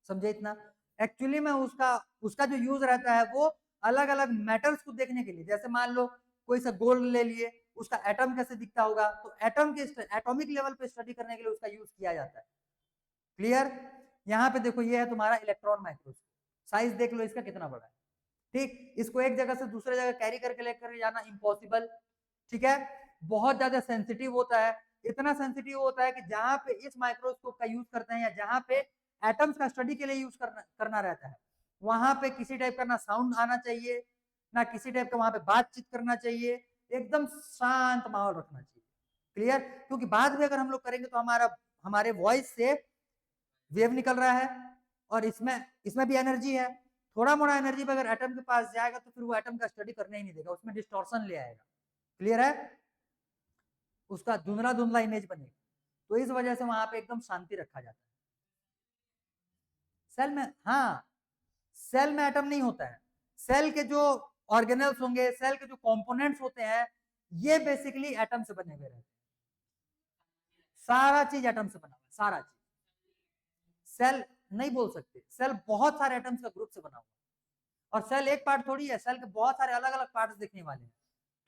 समझे इतना? एक्चुअली में उसका उसका जो यूज रहता है वो अलग अलग मेटल्स को देखने के लिए, जैसे मान लो कोई सा गोल्ड ले लिए, उसका एटम कैसे दिखता होगा, तो एटम के एटॉमिक लेवल पे स्टडी करने के लिए उसका यूज किया जाता है। क्लियर? यहाँ पे देखो ये है तुम्हारा इलेक्ट्रॉन माइक्रोस्कोप, साइज देख लो इसका कितना बड़ा है। ठीक, इसको एक जगह से दूसरे जगह कैरी करके लेकर जाना इम्पॉसिबल। ठीक है, बहुत ज्यादा सेंसिटिव होता है, इतना सेंसिटिव होता है कि जहां पे इस माइक्रोस्कोप का यूज करते हैं या जहां पे एटम्स का स्टडी के लिए यूज करना रहता है वहां पे किसी टाइप का ना साउंड आना चाहिए, ना किसी टाइप का वहां पे बातचीत करना चाहिए, एकदम शांत माहौल रखना चाहिए। क्लियर? क्योंकि बाद में अगर हम लोग करेंगे तो हमारे वॉइस से वेव निकल रहा है, और इसमें इसमें भी एनर्जी है, थोड़ा मोड़ा एनर्जी पे अगर एटम के पास जाएगा तो फिर वो एटम का स्टडी करने ही नहीं देगा, उसमें डिस्टॉर्शन ले आएगा। क्लियर है? उसका धुंधला धुंधला इमेज बनेगा, तो इस वजह से वहां पे एकदम शांति रखा जाता है। सेल में, हाँ, सेल में एटम नहीं होता है, सेल के जो ऑर्गेनल्स होंगे, सेल के जो कंपोनेंट्स होते हैं, ये बेसिकली एटम से बने हुए रहते हैं। सारा चीज एटम से बना हुआ है, सारा चीज। सेल नहीं बोल सकते, सेल बहुत सारे एटम्स का ग्रुप से बना हुआ है, और सेल एक पार्ट थोड़ी है, सेल के बहुत सारे अलग अलग पार्ट्स देखने वाले हैं,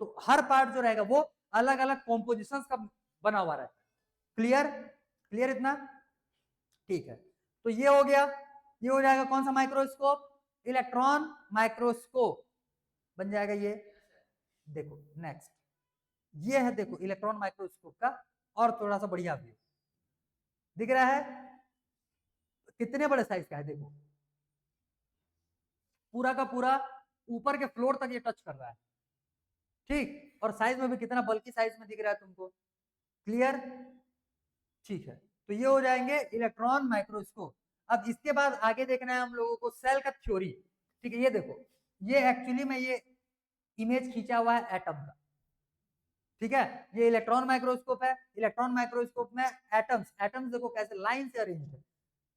तो हर पार्ट जो रहेगा वो अलग अलग कॉम्पोजिशंस का बना हुआ रहता है। क्लियर? क्लियर इतना? ठीक है, तो ये हो गया। ये हो जाएगा कौन सा माइक्रोस्कोप? इलेक्ट्रॉन माइक्रोस्कोप बन जाएगा ये। देखो नेक्स्ट, ये है, देखो इलेक्ट्रॉन माइक्रोस्कोप का और थोड़ा सा बढ़िया व्यू दिख रहा है। कितने बड़े साइज का है, देखो पूरा का पूरा ऊपर के फ्लोर तक ये टच कर रहा है, ठीक, और साइज में भी कितना बल्कि साइज में दिख रहा है तुमको। क्लियर? ठीक है, तो ये हो जाएंगे इलेक्ट्रॉन माइक्रोस्कोप। अब इसके बाद आगे देखना है हम लोगों को सेल का थ्योरी। ठीक है, ये देखो, ये एक्चुअली में ये इमेज खींचा हुआ है एटम का। ठीक है, ये इलेक्ट्रॉन माइक्रोस्कोप है। इलेक्ट्रॉन माइक्रोस्कोप में एटम्स, एटम्स देखो कैसे लाइन से अरेंज है।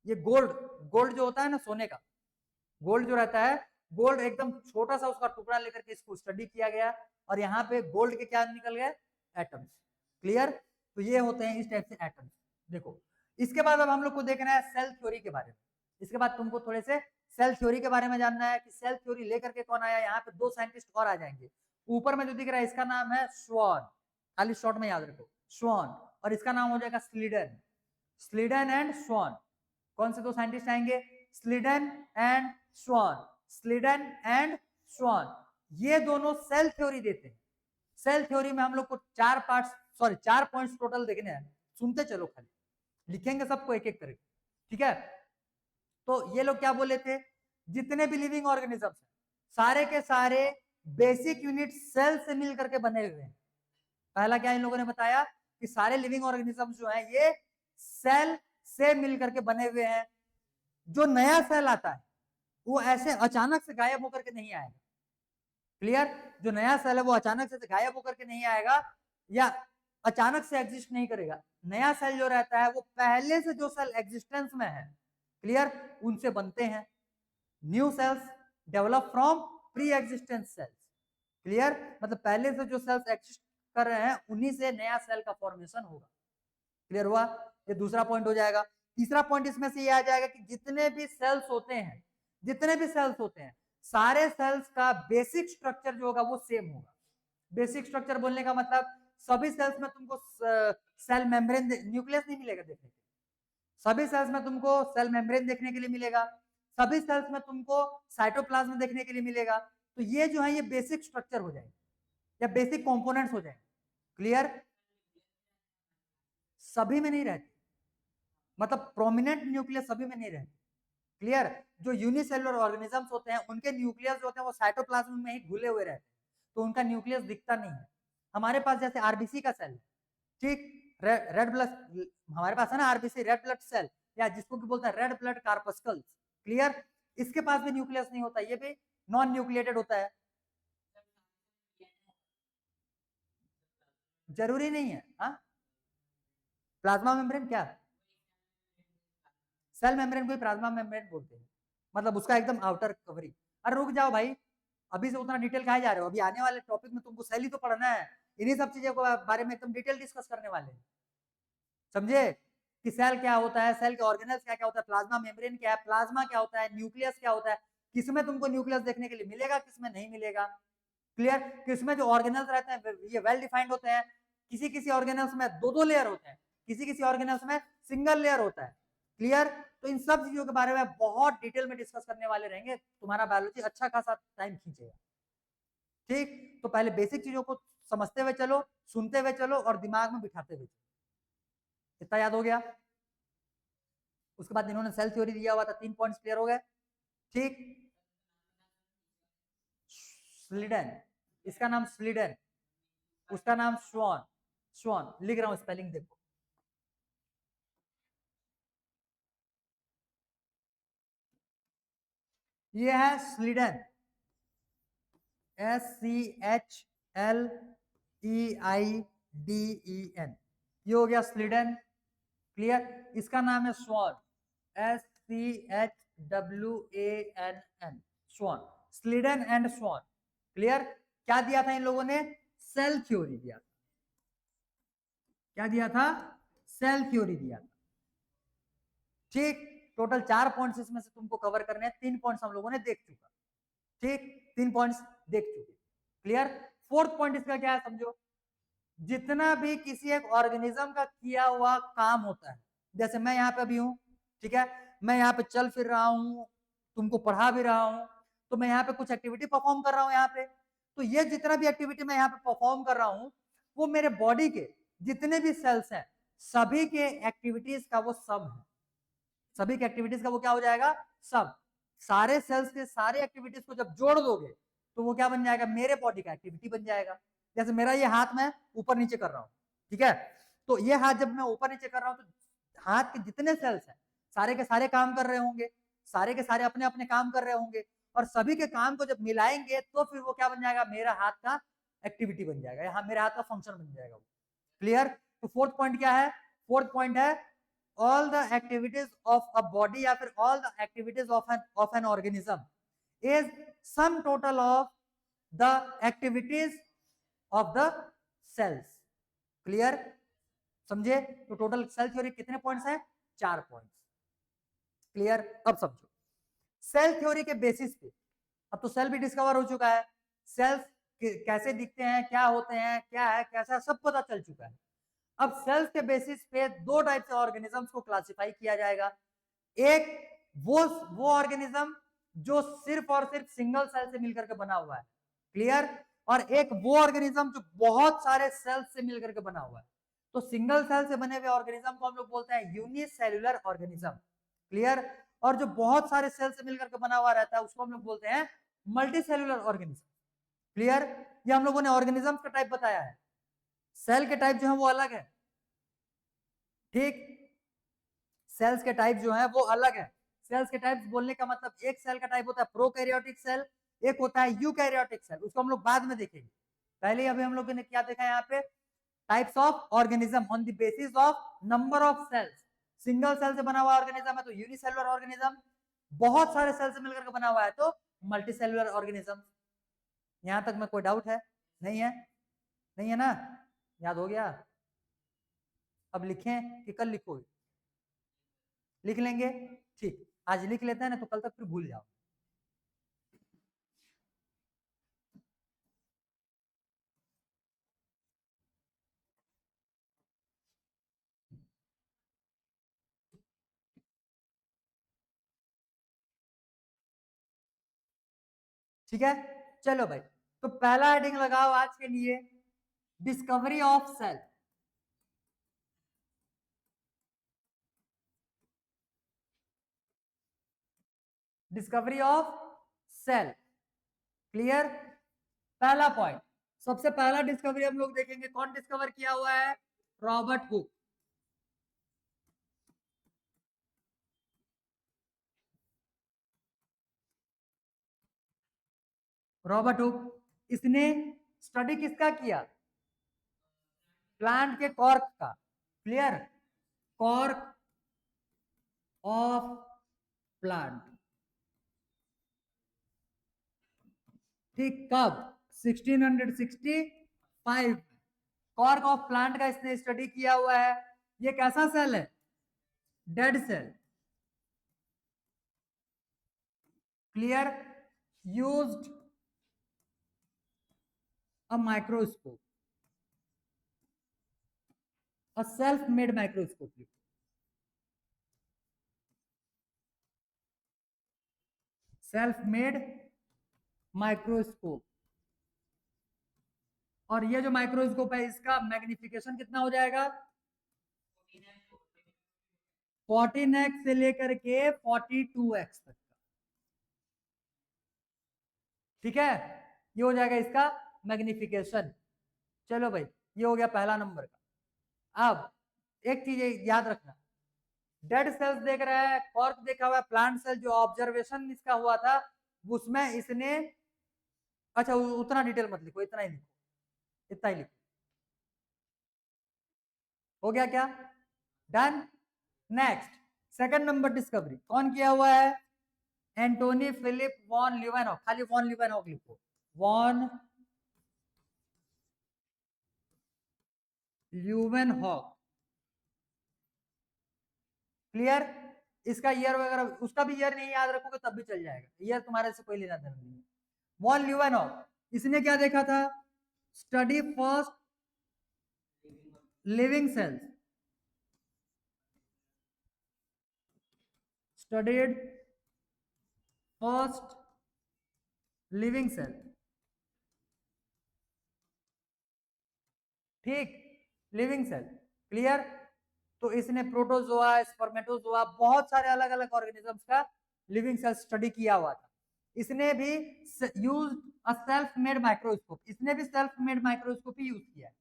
ये गोल्ड, गोल्ड जो होता है ना सोने का, गोल्ड जो रहता है, गोल्ड एकदम छोटा सा उसका टुकड़ा लेकर के इसको स्टडी किया गया, और यहाँ पे गोल्ड के क्या निकल गए? एटम्स। क्लियर? तो ये होते हैं इस टाइप से एटम्स। देखो, इसके बाद अब हम लोग को देखना है सेल थ्योरी के बारे में। इसके बाद तुमको थोड़े से सेल थ्योरी के बारे में जानना है कि सेल थ्योरी लेकर के कौन आया। यहाँ पे दो साइंटिस्ट और आ जाएंगे। ऊपर में जो दिख रहा है इसका नाम है श्वान, खाली शॉर्ट में याद रखो श्वान, और इसका नाम हो जाएगा स्लीडन। स्लीडन एंड श्वान, कौन से दो साइंटिस्ट आएंगे? स्लीडन एंड श्वान, स्लीडन एंड श्वान, ये दोनों सेल थ्योरी देते हैं। सेल थ्योरी में हम लोग को चार पार्ट्स, सॉरी 4 पॉइंट्स टोटल देखने हैं, सुनते चलो, खाली लिखेंगे सबको एक एक करके। ठीक है, तो ये लोग क्या बोले थे? जितने भी लिविंग ऑर्गेनिजम्स हैं सारे के सारे बेसिक यूनिट सेल से मिल करके बने हुए हैं। पहला क्या इन लोगों ने बताया कि सारे लिविंग ऑर्गेनिजम्स जो हैं ये सेल से मिल करके बने हुए हैं। जो नया सेल आता है वो ऐसे अचानक से गायब होकर के नहीं आएगा। क्लियर? जो नया सेल है वो अचानक से गायब होकर के नहीं आएगा या अचानक से एग्जिस्ट नहीं करेगा। नया सेल जो रहता है वो पहले से जो सेल एग्जिस्टेंस में है, क्लियर, उनसे बनते हैं। New cells develop from pre existence cells. Clear? मतलब पहले से जो सेल्स एग्जिस्ट कर रहे हैं उन्हीं से नया सेल का फॉर्मेशन होगा। क्लियर हुआ? ये दूसरा पॉइंट हो जाएगा। तीसरा पॉइंट इसमें से ये आ जाएगा कि जितने भी सेल्स होते हैं, जितने भी सेल्स होते हैं, सारे सेल्स का बेसिक स्ट्रक्चर जो होगा वो सेम होगा। बेसिक स्ट्रक्चर बोलने का मतलब सभी सेल्स में तुमको सेल मेम्ब्रेन, न्यूक्लियस नहीं मिलेगा देखने के लिए। सभी सेल्स में तुमको सेल मेम्ब्रेन देखने के लिए मिलेगा, सभी सेल्स में तुमको साइटोप्लाज्म देखने के लिए मिलेगा। तो ये जो है ये बेसिक स्ट्रक्चर हो जाएगा या बेसिक कंपोनेंट्स हो जाएंगे। क्लियर? सभी में नहीं रहती, मतलब प्रोमिनेंट न्यूक्लियस सभी में नहीं रहती। क्लियर? जो यूनिसेलुलर ऑर्गेनिजम्स होते हैं उनके न्यूक्लियस जो होते हैं वो साइटोप्लाज्म में ही घुले हुए रहते हैं, तो उनका न्यूक्लियस दिखता नहीं है। हमारे पास जैसे आरबीसी का सेल, ठीक, रेड ब्लड, हमारे पास है ना आरबीसी, रेड ब्लड सेल, या जिसको कि बोलते हैं रेड ब्लड कार्पस्कल्स। क्लियर? इसके पास भी न्यूक्लियस नहीं होता, ये भी नॉन न्यूक्लिएटेड होता है। जरूरी नहीं है। हाँ, प्लाज्मा मेम्ब्रेन क्या? सेल मेम्ब्रेन को प्लाज्मा मेम्ब्रेन बोलते हैं, मतलब उसका एकदम आउटर कवरिंग। अरे रुक जाओ भाई, अभी से उतना डिटेल कहा जा रहे हो? अभी आने वाले टॉपिक में तुमको सेल ही तो पढ़ना है, इन्हीं सब चीजों के बारे में एकदम डिटेल डिस्कस करने वाले हैं। समझे कि सेल क्या होता है, सेल के ऑर्गेनल्स क्या क्या होता है, प्लाज्मा मेम्ब्रेन क्या है, प्लाज्मा क्या होता है, न्यूक्लियस क्या होता है, किसमें तुमको न्यूक्लियस देखने के लिए मिलेगा, किसमें नहीं मिलेगा। क्लियर? किसमें जो ऑर्गेनल्स रहते हैं ये वेल डिफाइंड होते हैं, किसी किसी ऑर्गेनल्स में दो दो लेयर होते हैं, किसी किसी ऑर्गेनल्स में सिंगल लेयर होता है। क्लियर? तो इन सब चीजों के बारे में बहुत डिटेल में डिस्कस करने वाले रहेंगे, तुम्हारा बायोलॉजी अच्छा खासा टाइम खींचेगा। ठीक, तो पहले बेसिक चीजों को समझते हुए चलो, सुनते हुए चलो और दिमाग में बिठाते हुए चलो। इतना याद हो गया? उसके बाद इन्होंने सेल थ्योरी दिया हुआ था, 3 पॉइंट्स क्लियर हो गए। ठीक, स्लीडन, इसका नाम स्लीडन, उसका नाम श्वान। श्वान लिख रहा हूं, स्पेलिंग देखो, ये है स्लीडन, SCHLEIDEN, SCHWANN, ये हो गया स्लीडन। क्लियर, इसका नाम है Schwann, SCHWANN, Schwann, Schleiden and Schwann. Clear, क्या दिया था इन लोगों ने? सेल थ्योरी दिया था। क्या दिया था? सेल थ्योरी दिया था। ठीक, टोटल 4 पॉइंट्स इसमें से तुमको कवर करने हैं, 3 पॉइंट्स हम लोगों ने देख चुका। ठीक, 3 पॉइंट्स देख चुके। क्लियर, फोर्थ पॉइंट इसका क्या है समझो। जितना भी किसी एक ऑर्गेनिज्म का किया हुआ काम होता है, जैसे मैं यहाँ पे भी हूँ, ठीक है, मैं यहाँ पे चल फिर रहा हूँ, तुमको पढ़ा भी रहा हूँ, तो मैं यहाँ पे कुछ एक्टिविटी परफॉर्म कर रहा हूँ यहाँ पे। तो ये जितना भी एक्टिविटी मैं यहाँ पे परफॉर्म कर रहा हूँ, वो मेरे बॉडी के जितने भी सेल्स हैं, सभी के एक्टिविटीज का वो सब है। सभी के एक्टिविटीज का वो क्या हो जाएगा? सब। सारे सेल्स के सारे एक्टिविटीज को जब जोड़ दोगे तो वो क्या बन जाएगा? मेरे बॉडी का एक्टिविटी बन जाएगा। जैसे मेरा ये हाथ मैं ऊपर नीचे कर रहा हूँ, ठीक है, तो ये हाथ जब मैं ऊपर नीचे कर रहा हूँ तो हाथ के जितने सेल्स हैं सारे के सारे काम कर रहे होंगे, सारे के सारे अपने अपने काम कर रहे होंगे, और सभी के काम को जब मिलाएंगे तो फिर वो क्या बन जाएगा? मेरा हाथ का एक्टिविटी बन जाएगा, यहाँ मेरे हाथ का फंक्शन बन जाएगा। क्लियर, तो फोर्थ पॉइंट क्या है? फोर्थ पॉइंट है all the activities of a body या फिर all the activities of an organism is sum total of the activities of the cells. Clear, समझे? तो टोटल सेल थ्योरी कितने पॉइंट्स हैं? 4 पॉइंट्स। क्लियर, अब समझो सेल थ्योरी के बेसिस पे अब तो सेल भी डिस्कवर हो चुका है, सेल्स कैसे दिखते हैं, क्या होते हैं, क्या है कैसा, सब पता चल चुका है। अब सेल्स के बेसिस पे दो टाइप से ऑर्गेनिजम्स को क्लासिफाई किया जाएगा। एक वो ऑर्गेनिज्म जो सिर्फ और सिर्फ सिंगल सेल से मिलकर के बना हुआ है। क्लियर, और एक वो ऑर्गेनिज्म जो बहुत सारे सेल्स से मिलकर के बना हुआ है। तो सिंगल सेल से बने हुए ऑर्गेनिज्म को हम लोग बोलते हैं यूनिसेल्युलर ऑर्गेनिज्म। क्लियर, और जो बहुत सारे सेल से मिलकर के बना हुआ रहता है उसको हम लोग बोलते हैं मल्टीसेल्युलर ऑर्गेनिज्म। क्लियर, ये हम लोगों ने ऑर्गेनिज्म का टाइप बताया है, सेल के टाइप जो है वो अलग है। ठीक, सेल्स के टाइप जो है वो अलग है। सेल्स के टाइप्स बोलने का मतलब एक सेल का टाइप होता है प्रोकैरियोटिक सेल, एक होता है यूकैरियोटिक सेल, उसको हम लोग बाद में देखेंगे। पहले अभी हम लोग ने क्या देखा यहाँ पे? Types of organism on the basis of number of cells. Single cell से बना हुआ ऑर्गेनिज्म है तो यूनिसेलुलर ऑर्गेनिज्म, बहुत सारे सेल से मिलकर बना हुआ है तो मल्टीसेलुलर ऑर्गेनिज्म। यहां तक में कोई डाउट है? नहीं है? नहीं है ना? याद हो गया? अब लिखें कि कल लिखोगे? लिख लेंगे, ठीक, आज लिख लेते हैं ना तो कल तक फिर भूल जाओ। ठीक है, चलो भाई, तो पहला हेडिंग लगाओ आज के लिए, discovery of cell. Discovery of cell. Clear, पहला पॉइंट, सबसे पहला डिस्कवरी हम लोग देखेंगे, कौन डिस्कवर किया हुआ है? Robert Hooke. रॉबर्ट हुक, इसने स्टडी किसका किया? प्लांट के कॉर्क का। Clear, cork of plant. ठीक, कब? 1665। कॉर्क ऑफ प्लांट का इसने स्टडी किया हुआ है। ये कैसा सेल है? Dead cell. Clear, used a microscope, a self made microscope. Self made microscope, और ये जो माइक्रोस्कोप है इसका मैग्निफिकेशन कितना हो जाएगा? 14x से लेकर के 42x तक का। ठीक है, ये हो जाएगा इसका मैग्निफिकेशन। चलो भाई, ये हो गया पहला नंबर का। अब एक चीज याद रखना, डेड सेल्स देख रहा है, कॉर्क देखा हुआ है, प्लांट सेल जो ऑब्जर्वेशन इसका हुआ था उसमें इसने, अच्छा उतना डिटेल मत लिखो, इतना ही लिखो, इतना ही लिखो। हो गया क्या? Done. Next second number discovery कौन किया हुआ है? एंटोनी फिलिप वॉन ल्यूवेनहॉक, खाली वॉन ल्यूवेनहॉक लिखो, वॉन ल्यूवेनहॉक। क्लियर? इसका ईयर वगैरह, उसका भी ईयर नहीं याद रखोगे तब भी चल जाएगा, ईयर तुम्हारे से कोई लेना देना नहीं है। वॉन ल्यूवेनहॉक, इसने क्या देखा था? Study first living cells, studied first living cell. ठीक, लिविंग सेल। क्लियर? तो इसने प्रोटोजोआ, स्पर्मेटोजोआ, बहुत सारे अलग अलग ऑर्गेनिजम्स का लिविंग सेल स्टडी किया हुआ था। इसने भी use a self made microscope, इसने भी सेल्फ मेड माइक्रोस्कोप ही यूज किया है।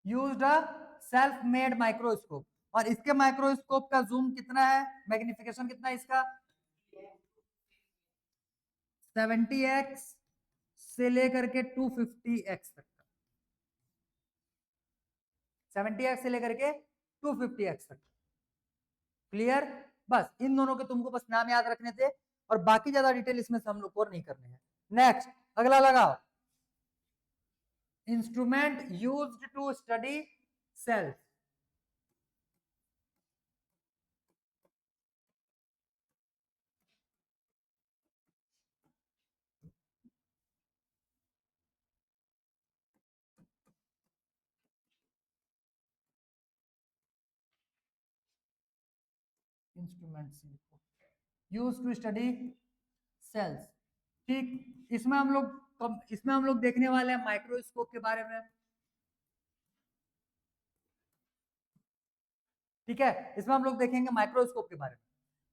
Used a self made microscope, और इसके माइक्रोस्कोप का जूम कितना है, मैग्निफिकेशन कितना है इसका? 70x से लेकर के 250x तक, 70x से लेकर के 250x तक। क्लियर? बस इन दोनों के तुमको बस नाम याद रखने थे, और बाकी ज्यादा डिटेल इसमें से हम लोग और नहीं करने हैं। नेक्स्ट अगला लगाओ, instrument used to study cells. Instruments used to study cells. ठीक, इसमें हम लोग देखने वाले हैं माइक्रोस्कोप के बारे में। ठीक है, इसमें हम लोग देखेंगे माइक्रोस्कोप के बारे में।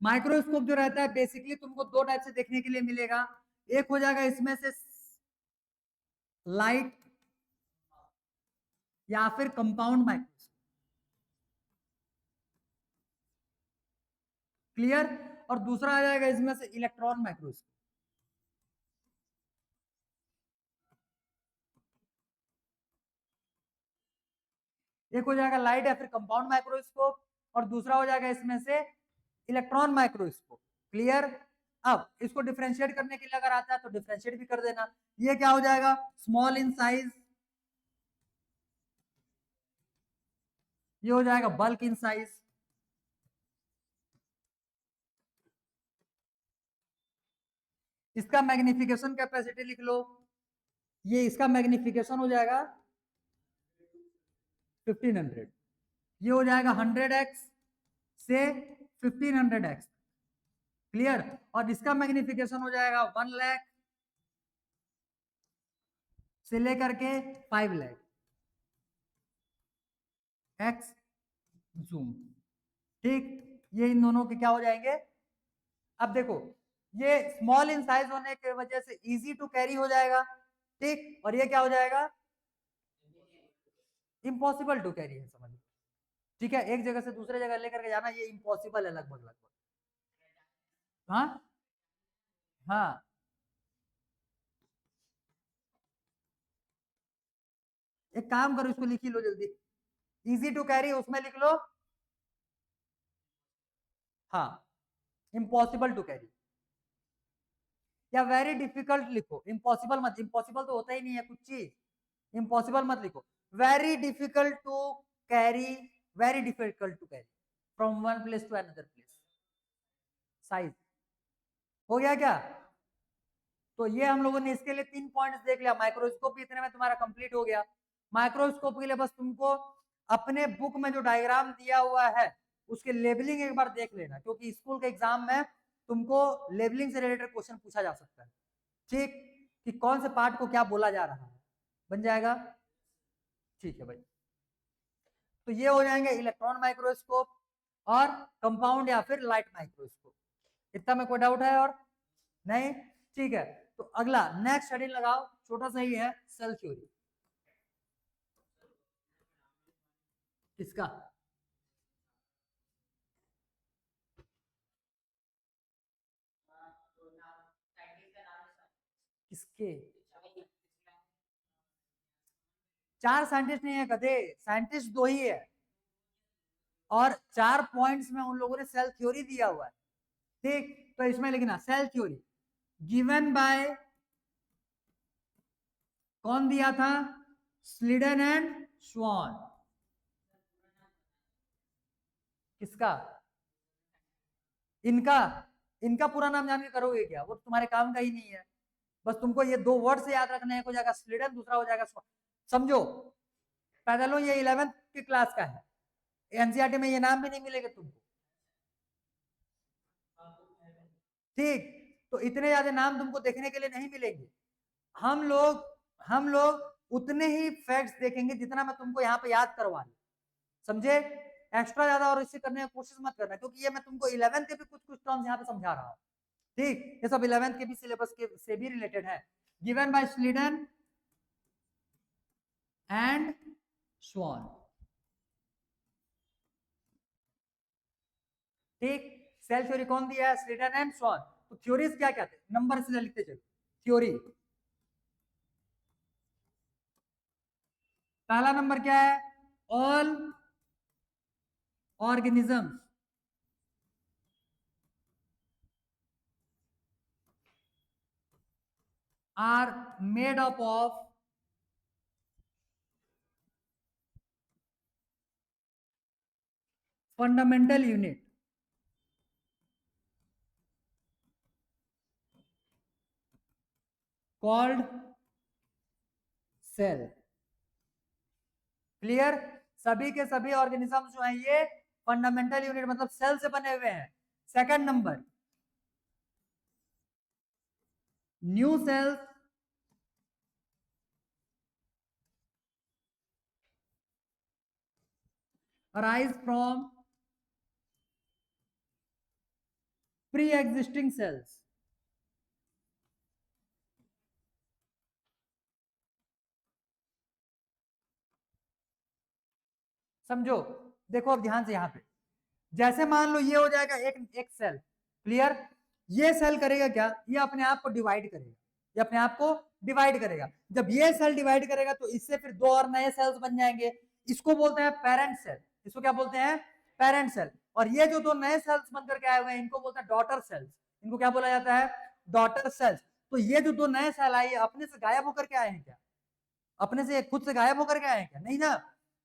माइक्रोस्कोप जो रहता है बेसिकली तुमको दो टाइप से देखने के लिए मिलेगा। एक हो जाएगा इसमें से लाइट या फिर कंपाउंड माइक्रोस्कोप। क्लियर? और दूसरा आ जाएगा इसमें से इलेक्ट्रॉन माइक्रोस्कोप। एक हो जाएगा लाइट या फिर कंपाउंड माइक्रोस्कोप, और दूसरा हो जाएगा इसमें से इलेक्ट्रॉन माइक्रोस्कोप। क्लियर? अब इसको डिफरेंशिएट करने के लिए अगर आता है तो डिफरेंशिएट भी कर देना। ये क्या हो जाएगा? स्मॉल इन साइज, ये हो जाएगा बल्क इन साइज। इसका मैग्निफिकेशन कैपेसिटी लिख लो, ये इसका मैग्निफिकेशन हो जाएगा 1500, ये हो जाएगा 100x से 1500x। क्लियर? और इसका मैग्निफिकेशन हो जाएगा 1 लाख से लेकर के 5 लाख एक्स जूम। ठीक, ये इन दोनों के क्या हो जाएंगे? अब देखो, ये स्मॉल इन साइज होने की वजह से इजी टू कैरी हो जाएगा। ठीक, और ये क्या हो जाएगा? इम्पॉसिबल टू कैरी है, समझ। ठीक है, एक जगह से दूसरे जगह लेकर के जाना ये इम्पॉसिबल है लगभग लगभग। हाँ हाँ, एक काम करो, इसको लिख ही लो जल्दी, इजी टू कैरी उसमें लिख लो। हाँ, इम्पॉसिबल टू कैरी या वेरी डिफिकल्ट लिखो, इम्पॉसिबल मत, इम्पॉसिबल तो होता ही नहीं है कुछ चीज, इम्पॉसिबल मत लिखो। Very difficult to carry, very difficult to carry from one place to another place. Size हो गया क्या? तो ये हम लोगों ने इसके लिए 3 पॉइंट्स देख लिया। माइक्रोस्कोप इतने में तुम्हारा कंप्लीट हो गया। माइक्रोस्कोप के लिए बस तुमको अपने बुक में जो डायग्राम दिया हुआ है उसके लेबलिंग एक बार देख लेना, क्योंकि स्कूल के एग्जाम में तुमको लेबलिंग से रिलेटेड क्वेश्चन पूछा जा सकता है। ठीक, कि कौन से पार्ट को क्या बोला जा रहा है, बन जाएगा। ठीक है भाई, तो ये हो जाएंगे इलेक्ट्रॉन माइक्रोस्कोप और कंपाउंड या फिर लाइट माइक्रोस्कोप। इतना में कोई डाउट है और नहीं? ठीक है, तो अगला नेक्स्ट स्टडी लगाओ, छोटा सा ही है, सेल थ्योरी। किसका? किसके? 4 साइंटिस्ट नहीं है गधे, साइंटिस्ट 2 ही है, और 4 पॉइंट्स में उन लोगों ने सेल थ्योरी दिया हुआ है। ठीक, तो इसमें लिखना सेल थ्योरी गिवन बाय, कौन दिया था? स्लीडन एंड श्वान। किसका? इनका? इनका पूरा नाम जान के करोगे क्या? वो तुम्हारे काम का ही नहीं है। बस तुमको ये 2 वर्ड से याद रखना है, एक हो जाएगा स्लीडन, दूसरा हो जाएगा श्वान। समझो, पैदल ये 11th की क्लास का है, एनसीईआरटी में ये नाम भी नहीं मिलेगा तुमको। ठीक, तो इतने ज्यादा नाम तुमको देखने के लिए नहीं मिलेंगे। हम लोग उतने ही फैक्ट्स देखेंगे जितना मैं तुमको यहाँ पे याद करवा लूं, समझे? एक्स्ट्रा ज्यादा और इससे करने की कोशिश मत करना, क्योंकि ये मैं तुमको 11th के भी कुछ टर्म्स यहाँ पे समझा रहा हूँ। ठीक, ये सब 11th के भी सिलेबस के से भी रिलेटेड है। गिवन बाय स्लीडन एंड श्वान। ठीक, सेल थ्योरी कौन दिया है? स्लीडन एंड श्वान। तो थ्योरीज क्या क्या थे? नंबर से लिखते चलो। थ्योरी, पहला नंबर क्या है? All organisms are made up of fundamental unit called cell. Clear? सभी के सभी ऑर्गेनिजम्स जो हैं ये फंडामेंटल यूनिट मतलब सेल से बने हुए हैं। Second number, new sales arise from pre-existing cells। समझो, देखो अब ध्यान से यहाँ पे, जैसे मान लो ये हो जाएगा एक सेल। क्लियर? ये सेल करेगा क्या? ये अपने आप को डिवाइड करेगा, ये अपने आप को डिवाइड करेगा। जब ये सेल डिवाइड करेगा तो इससे फिर 2 और नए सेल्स बन जाएंगे, इसको बोलते हैं पेरेंट सेल। इसको क्या बोलते हैं? Parent cell. और ये जो 2 नए सेल्स बन करके आए हुए हैं इनको बोलते हैं डॉटर सेल्स। इनको क्या बोला जाता है? Daughter cells. तो ये जो 2 नए सेल आए अपने से गायब होकर के आए हैं क्या? अपने से खुद से गायब होकर के आए हैं क्या? नहीं ना,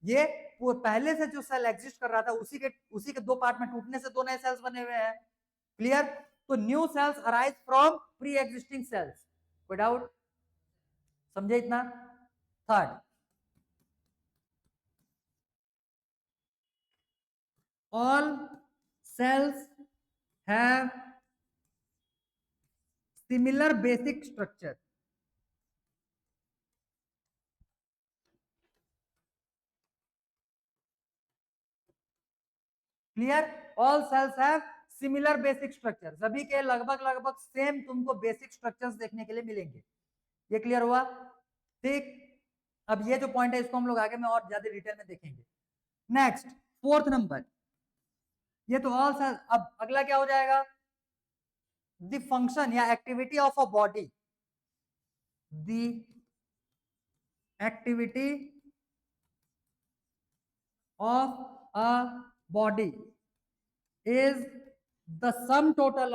ये वो पहले से जो सेल एग्जिस्ट कर रहा था उसी के 2 पार्ट में टूटने से 2 नए सेल्स बने हुए हैं। क्लियर? तो new sales arise from pre existing cells. कोई डाउट? समझे इतना? Third, all cells have similar basic structure. Clear? All cells have similar basic structure. सभी के लगभग सेम तुमको बेसिक स्ट्रक्चर्स देखने के लिए मिलेंगे। ये क्लियर हुआ? ठीक, अब ये जो पॉइंट है इसको हम लोग आगे में और ज्यादा डिटेल में देखेंगे। नेक्स्ट, फोर्थ नंबर, ये तो ऑल सेल्स। अब अगला क्या हो जाएगा? द फंक्शन या activity of a body. The activity of a body is the sum total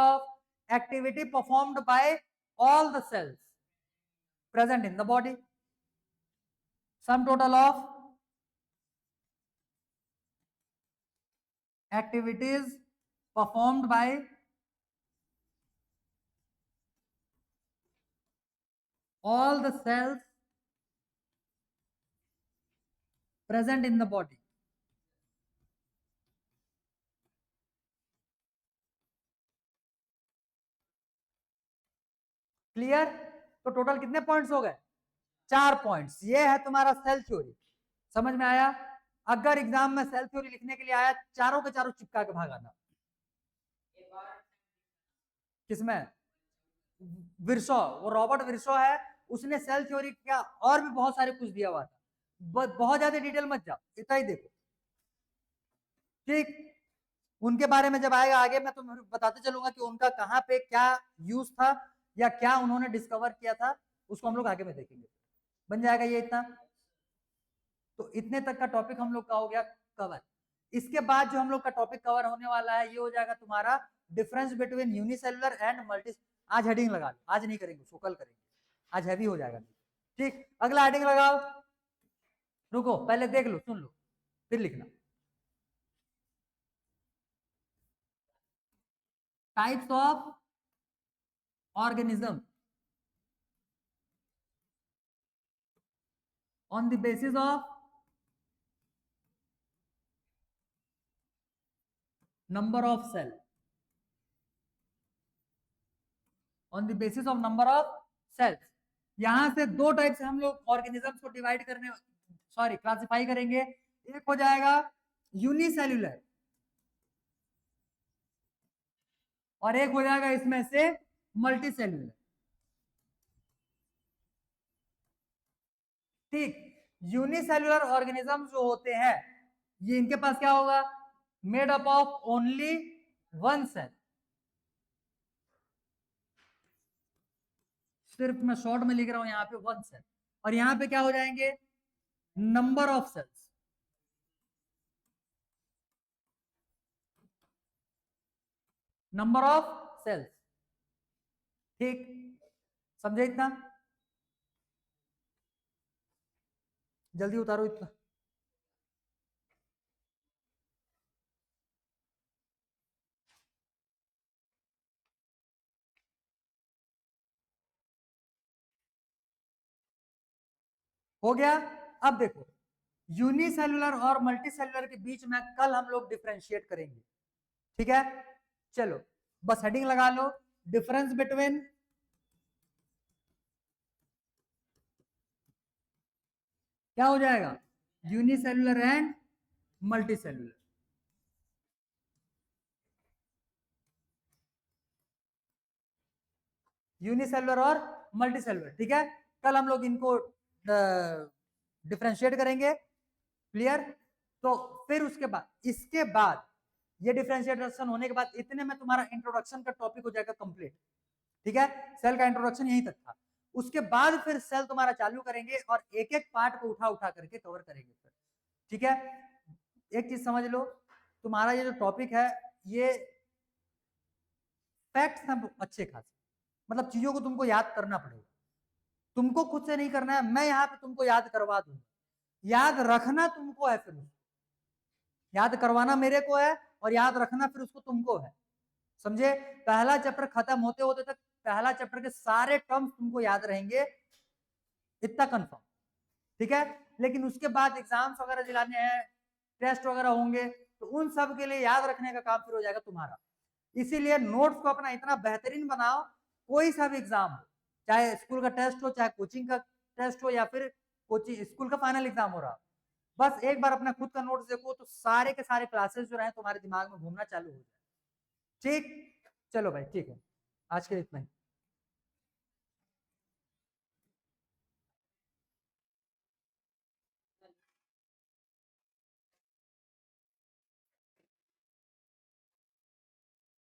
of activity performed by all the cells present in the body. Sum total of activities performed by all the cells present in the body. Clear? तो total कितने points हो गए? 4 points. ये है तुम्हारा cell theory. समझ में आया? अगर एग्जाम में सेल थ्योरी लिखने के लिए आया, चारों के चारों चिपका के भागाना। किसमें? विर्सो, वो रॉबर्ट विर्सो है, उसने सेल थ्योरी का और भी बहुत सारे कुछ दिया हुआ था। बहुत ज्यादा डिटेल मत जाओ, इतना ही देखो। ठीक, उनके बारे में जब आएगा आगे मैं तुम्हें बताते चलूंगा कि उनका कहाँ पे क्या यूज था या क्या उन्होंने डिस्कवर किया था, उसको हम लोग आगे में देखेंगे। बन जाएगा ये इतना। तो इतने तक का टॉपिक हम लोग का हो गया कवर। इसके बाद जो हम लोग का टॉपिक कवर होने वाला है ये हो जाएगा तुम्हारा difference between unicellular and multi. आज हेडिंग लगा लो, आज नहीं करेंगे, उसको कल करेंगे, आज हैवी हो जाएगा। ठीक, अगला हेडिंग लगाओ। रुको पहले देख लो, सुन लो, फिर लिखना। Types of organism on the basis of number of cell, on the basis of number of cells। यहां से दो टाइप से हम लोग ऑर्गेनिजम्स को डिवाइड करने, सॉरी क्लासिफाई करेंगे। एक हो जाएगा यूनिसेल्युलर और एक हो जाएगा इसमें से मल्टी सेल्युलर। ठीक, यूनिसेल्युलर ऑर्गेनिज्म जो होते हैं ये इनके पास क्या होगा, made up of only one cell. सिर्फ मैं शॉर्ट में लिख रहा हूं यहाँ पे वन सेल, और यहाँ पे क्या हो जाएंगे, number of cells. Number of cells. ठीक, समझे इतना? जल्दी उतारो इतना। हो गया। अब देखो यूनिसेल्युलर और मल्टीसेल्युलर के बीच में कल हम लोग डिफरेंशिएट करेंगे। ठीक है, चलो बस हेडिंग लगा लो, डिफरेंस बिटवीन क्या हो जाएगा, यूनिसेल्युलर एंड मल्टीसेल्युलर। यूनिसेल्युलर और मल्टीसेल्युलर। ठीक है, कल हम लोग इनको डिफरेंशिएट करेंगे। क्लियर? तो फिर उसके बाद, इसके बाद ये डिफरेंशिएशन होने के बाद इतने में तुम्हारा इंट्रोडक्शन का टॉपिक हो जाएगा कंप्लीट। ठीक है, सेल का इंट्रोडक्शन यहीं तक था। उसके बाद फिर सेल तुम्हारा चालू करेंगे और एक एक पार्ट को उठा उठा करके कवर करेंगे फिर। ठीक है, एक चीज समझ लो, तुम्हारा ये जो टॉपिक है ये फैक्ट्स हैं अच्छे खासे, मतलब चीजों को तुमको याद करना पड़ेगा, तुमको खुद से नहीं करना है, मैं यहाँ पे तुमको याद करवा दूंगा। याद रखना तुमको है, फिर याद करवाना मेरे को है और याद रखना फिर उसको तुमको है। समझे? पहला चैप्टर खत्म होते होते तक पहला चैप्टर के सारे टर्म्स तुमको याद रहेंगे, इतना कंफर्म। ठीक है, लेकिन उसके बाद एग्जाम्स वगैरह दिलाने हैं, टेस्ट वगैरह होंगे, तो उन सब के लिए याद रखने का काम फिर हो जाएगा तुम्हारा। इसीलिए नोट्स को अपना इतना बेहतरीन बनाओ, कोई सा भी एग्जाम हो, चाहे स्कूल का टेस्ट हो, चाहे कोचिंग का टेस्ट हो, या फिर कोचिंग स्कूल का फाइनल एग्जाम हो रहा, बस एक बार अपना खुद का नोट्स देखो तो सारे के सारे क्लासेस जो रहे तुम्हारे दिमाग में घूमना चालू हो जाए। ठीक, चलो भाई ठीक है, आज के लिए इतना ही।